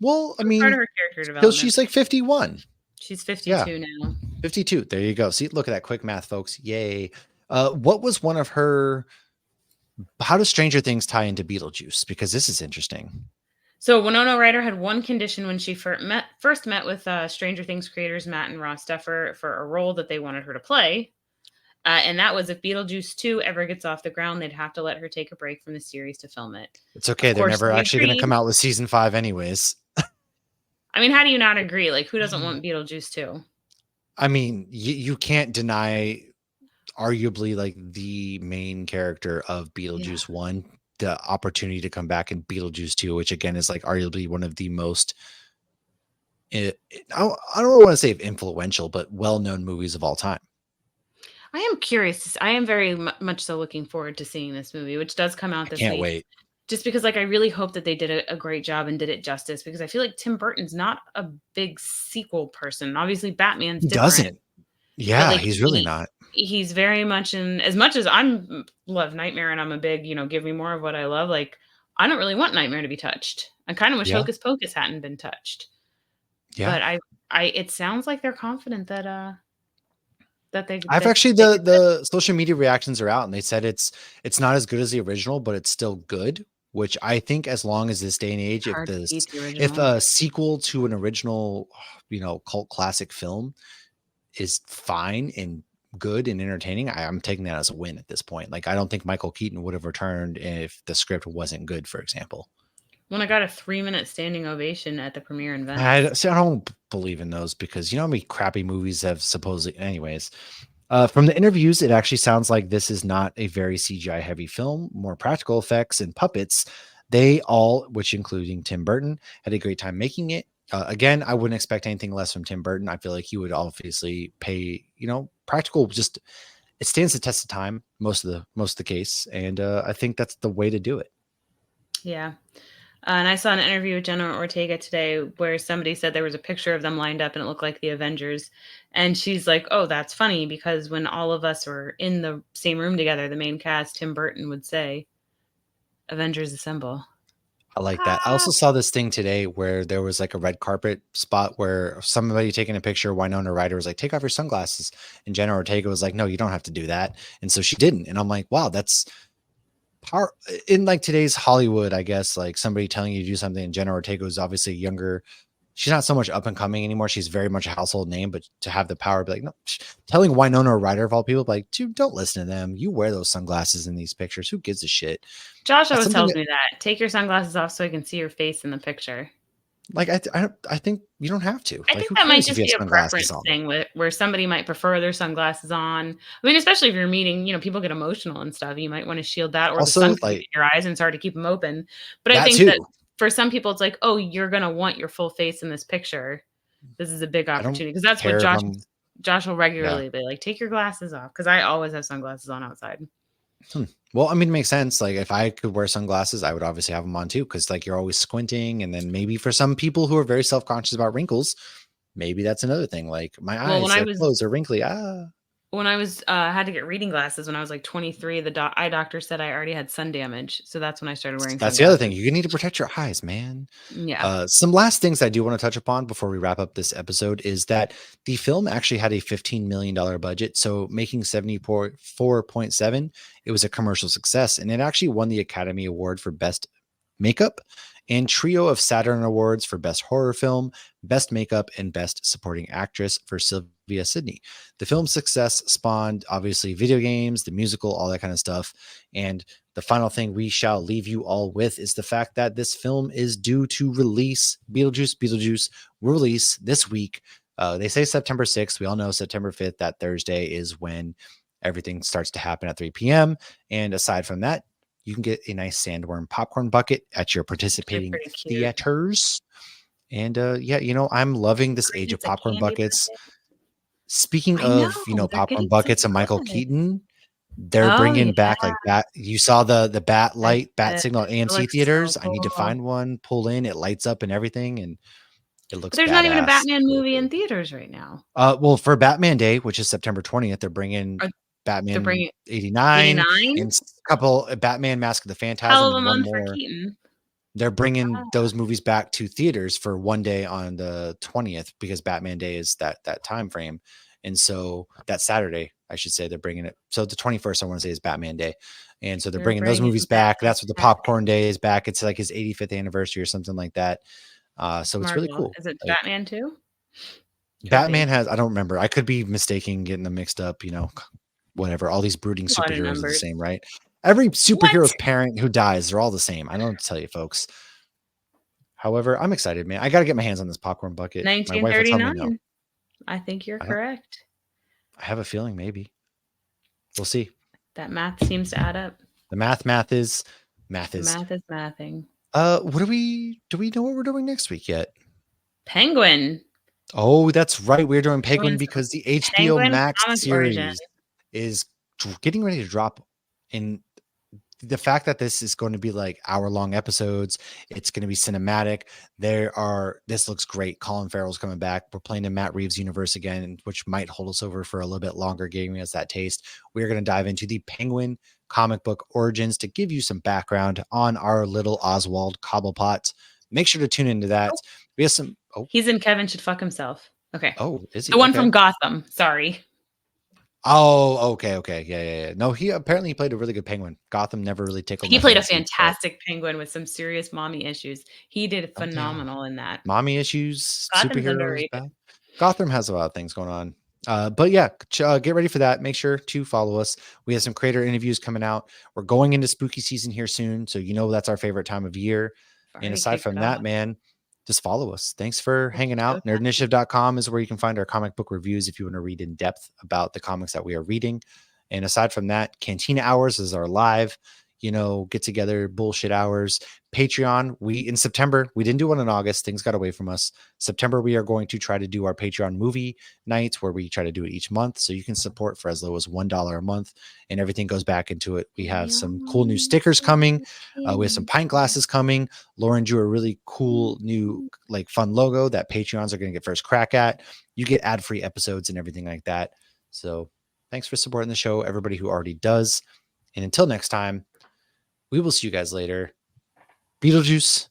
Well, I mean, part of her character development. She's like 51. She's 52 now. 52. There you go. See, look at that quick math, folks. Yay. What was one of her? How does Stranger Things tie into Beetlejuice? Because this is interesting. So Wynonna Ryder had one condition when she first met with Stranger Things creators Matt and Ross Duffer for a role that they wanted her to play. And that was if Beetlejuice 2 ever gets off the ground, they'd have to let her take a break from the series to film it. It's okay. They're never actually going to come out with season 5 anyways. I mean, how do you not agree? Like, who doesn't want Beetlejuice 2? I mean, you can't deny arguably like the main character of Beetlejuice 1, the opportunity to come back in Beetlejuice 2, which again is like arguably one of the most, I don't want to say influential, but well-known movies of all time. I am curious. I am very much so looking forward to seeing this movie, which does come out this week. Can't wait. Just because, like, I really hope that they did a great job and did it justice, because I feel like Tim Burton's not a big sequel person. Obviously, Batman's different. Doesn't. Yeah, like, he's really not. He's very much in, as much as I'm love Nightmare and I'm a big, give me more of what I love. Like, I don't really want Nightmare to be touched. I kind of wish Hocus Pocus hadn't been touched. Yeah. But it sounds like they're confident that I've actually the social media reactions are out and they said it's not as good as the original, but it's still good, which I think as long as this day and age, if a sequel to an original, cult classic film is fine and good and entertaining, I'm taking that as a win at this point. Like, I don't think Michael Keaton would have returned if the script wasn't good, for example. When I got a 3-minute standing ovation at the premiere in Venice. I don't believe in those because how many crappy movies have supposedly. Anyways, from the interviews, it actually sounds like this is not a very CGI heavy film, more practical effects and puppets. They all, which including Tim Burton, had a great time making it. Again, I wouldn't expect anything less from Tim Burton. I feel like he would obviously pay, practical. Just it stands the test of time most of the case, and I think that's the way to do it. Yeah. And I saw an interview with Jenna Ortega today where somebody said there was a picture of them lined up and it looked like the Avengers. And she's like, oh, that's funny because when all of us were in the same room together, the main cast, Tim Burton would say, Avengers Assemble. I like that. I also saw this thing today where there was like a red carpet spot where somebody taking a picture, Wynonna Ryder was like, take off your sunglasses. And Jenna Ortega was like, no, you don't have to do that. And so she didn't. And I'm like, wow, that's in like today's Hollywood, I guess, like somebody telling you to do something. And Jenna Ortega was obviously younger. she's not so much up and coming anymore. She's very much a household name, but to have the power, be like, no, telling Wynonna Ryder of all people, like, dude, don't listen to them. You wear those sunglasses in these pictures. Who gives a shit? Josh That's always something tells me that. Take your sunglasses off so I can see your face in the picture. like I think you don't have to. I Like, think who that might cares if just you have be a sunglasses preference on? thing where somebody might prefer their sunglasses on. I mean, especially if you're meeting, people get emotional and stuff. You might want to shield that, or the sun Also, could get like in your eyes and it's hard to keep them open. But I that think that too. for some people, it's like, oh, you're gonna want your full face in this picture. This is a big I don't opportunity because that's what care if I'm Josh will yeah. regularly be like, take your glasses off because I always have sunglasses on outside. Well, I mean, it makes sense. Like, if I could wear sunglasses, I would obviously have them on too, because like you're always squinting, and then maybe for some people who are very self conscious about wrinkles, maybe that's another thing. Like my Well, eyes, they're closed, they're wrinkly. Ah, when I was had to get reading glasses when I was like 23, the eye doctor said I already had sun damage, so that's when I started wearing that's the other thing. sunglasses. You need to protect your eyes, man. Yeah. Some last things I do want to touch upon before we wrap up this episode is that the film actually had a $15 million budget. So making 74.7, it was a commercial success. And it actually won the Academy Award for Best Makeup and trio of Saturn Awards for Best Horror Film, Best Makeup, and Best Supporting Actress for Sylvia Sidney. The film's success spawned, obviously, video games, the musical, all that kind of stuff. And the final thing we shall leave you all with is the fact that this film is due to release. Beetlejuice will release this week. They say September 6th. We all know September 5th, that Thursday, is when everything starts to happen at 3 p.m. And aside from that, you can get a nice sandworm popcorn bucket at your participating Pretty cute. theaters. And yeah, I'm loving this age of It's a popcorn candy buckets. bucket. Speaking I know, of, they're popcorn getting so buckets and Michael good. Keaton, they're Oh, bringing yeah. back like that. You saw the bat It signal at AMC looks so theaters. I need to cool. find one, pull in, it lights up and everything, and it But looks there's not even a badass. Batman Really movie in cool. theaters right now. Well, for Batman Day, which is September 20th, they're bringing Are they're Batman bringing 89 89? and a couple Batman Mask of the Hell Phantasm of a and one month for more. Keaton. They're bringing Ah, those movies back to theaters for one day on the 20th because Batman Day is that time frame. And so that Saturday, I should say, they're bringing it. So the 21st, I want to say, is Batman Day. And so they're they're bringing those bringing movies back. Batman That's what the back. Popcorn Day is back. It's like his 85th anniversary or something like that. So it's really Marvel. cool. Is it Like Batman too? Could Batman be. has, I don't remember. I could be mistaken, getting them mixed up, whatever. All these brooding A lot of superheroes are the numbers. same, right? Every What? superhero's parent who dies, they're all the same. I don't know what to tell you, folks. However, I'm excited, man. I got to get my hands on this popcorn bucket. My wife will tell me no. 1939. I think you're correct. I have a feeling maybe. We'll see. That math seems to add up. The math is. Math is mathing. What do we know what we're doing next week yet? Penguin. Oh, that's right. We're doing Penguin Doing some because the HBO Penguin Max comic origin. series is getting ready to drop. In the fact that this is going to be like hour-long episodes, it's going to be cinematic. This looks great. Colin Farrell's coming back. We're playing in Matt Reeves' universe again, which might hold us over for a little bit longer, giving us that taste. We're going to dive into the Penguin comic book origins to give you some background on our little Oswald Cobblepot. Make sure to tune into that. We have some. He's in Kevin Should Fuck Himself. Okay. Oh, is he? The one Okay. from Gotham. Sorry. Oh, okay. Yeah. No, he apparently played a really good penguin. Gotham never really tickled. He played a fantastic penguin with some serious mommy issues. He did phenomenal in that. Mommy issues, Gotham's superheroes. underrated. Gotham has a lot of things going on. But yeah, get ready for that. Make sure to follow us. We have some creator interviews coming out. We're going into spooky season here soon. So, that's our favorite time of year. And aside from that, man, just follow us. Thanks for hanging out. Nerdinitiative.com is where you can find our comic book reviews if you want to read in depth about the comics that we are reading. And aside from that, Cantina Hours is our live, get together bullshit hours. Patreon, in September, we didn't do one in August. Things got away from us. September, we are going to try to do our Patreon movie nights where we try to do it each month. So you can support for as low as $1 a month and everything goes back into it. We have some cool new stickers coming. We have some pint glasses coming. Lauren drew a really cool new, fun logo that Patreons are going to get first crack at. You get ad-free episodes and everything like that. So thanks for supporting the show, everybody who already does. And until next time, we will see you guys later. Beetlejuice.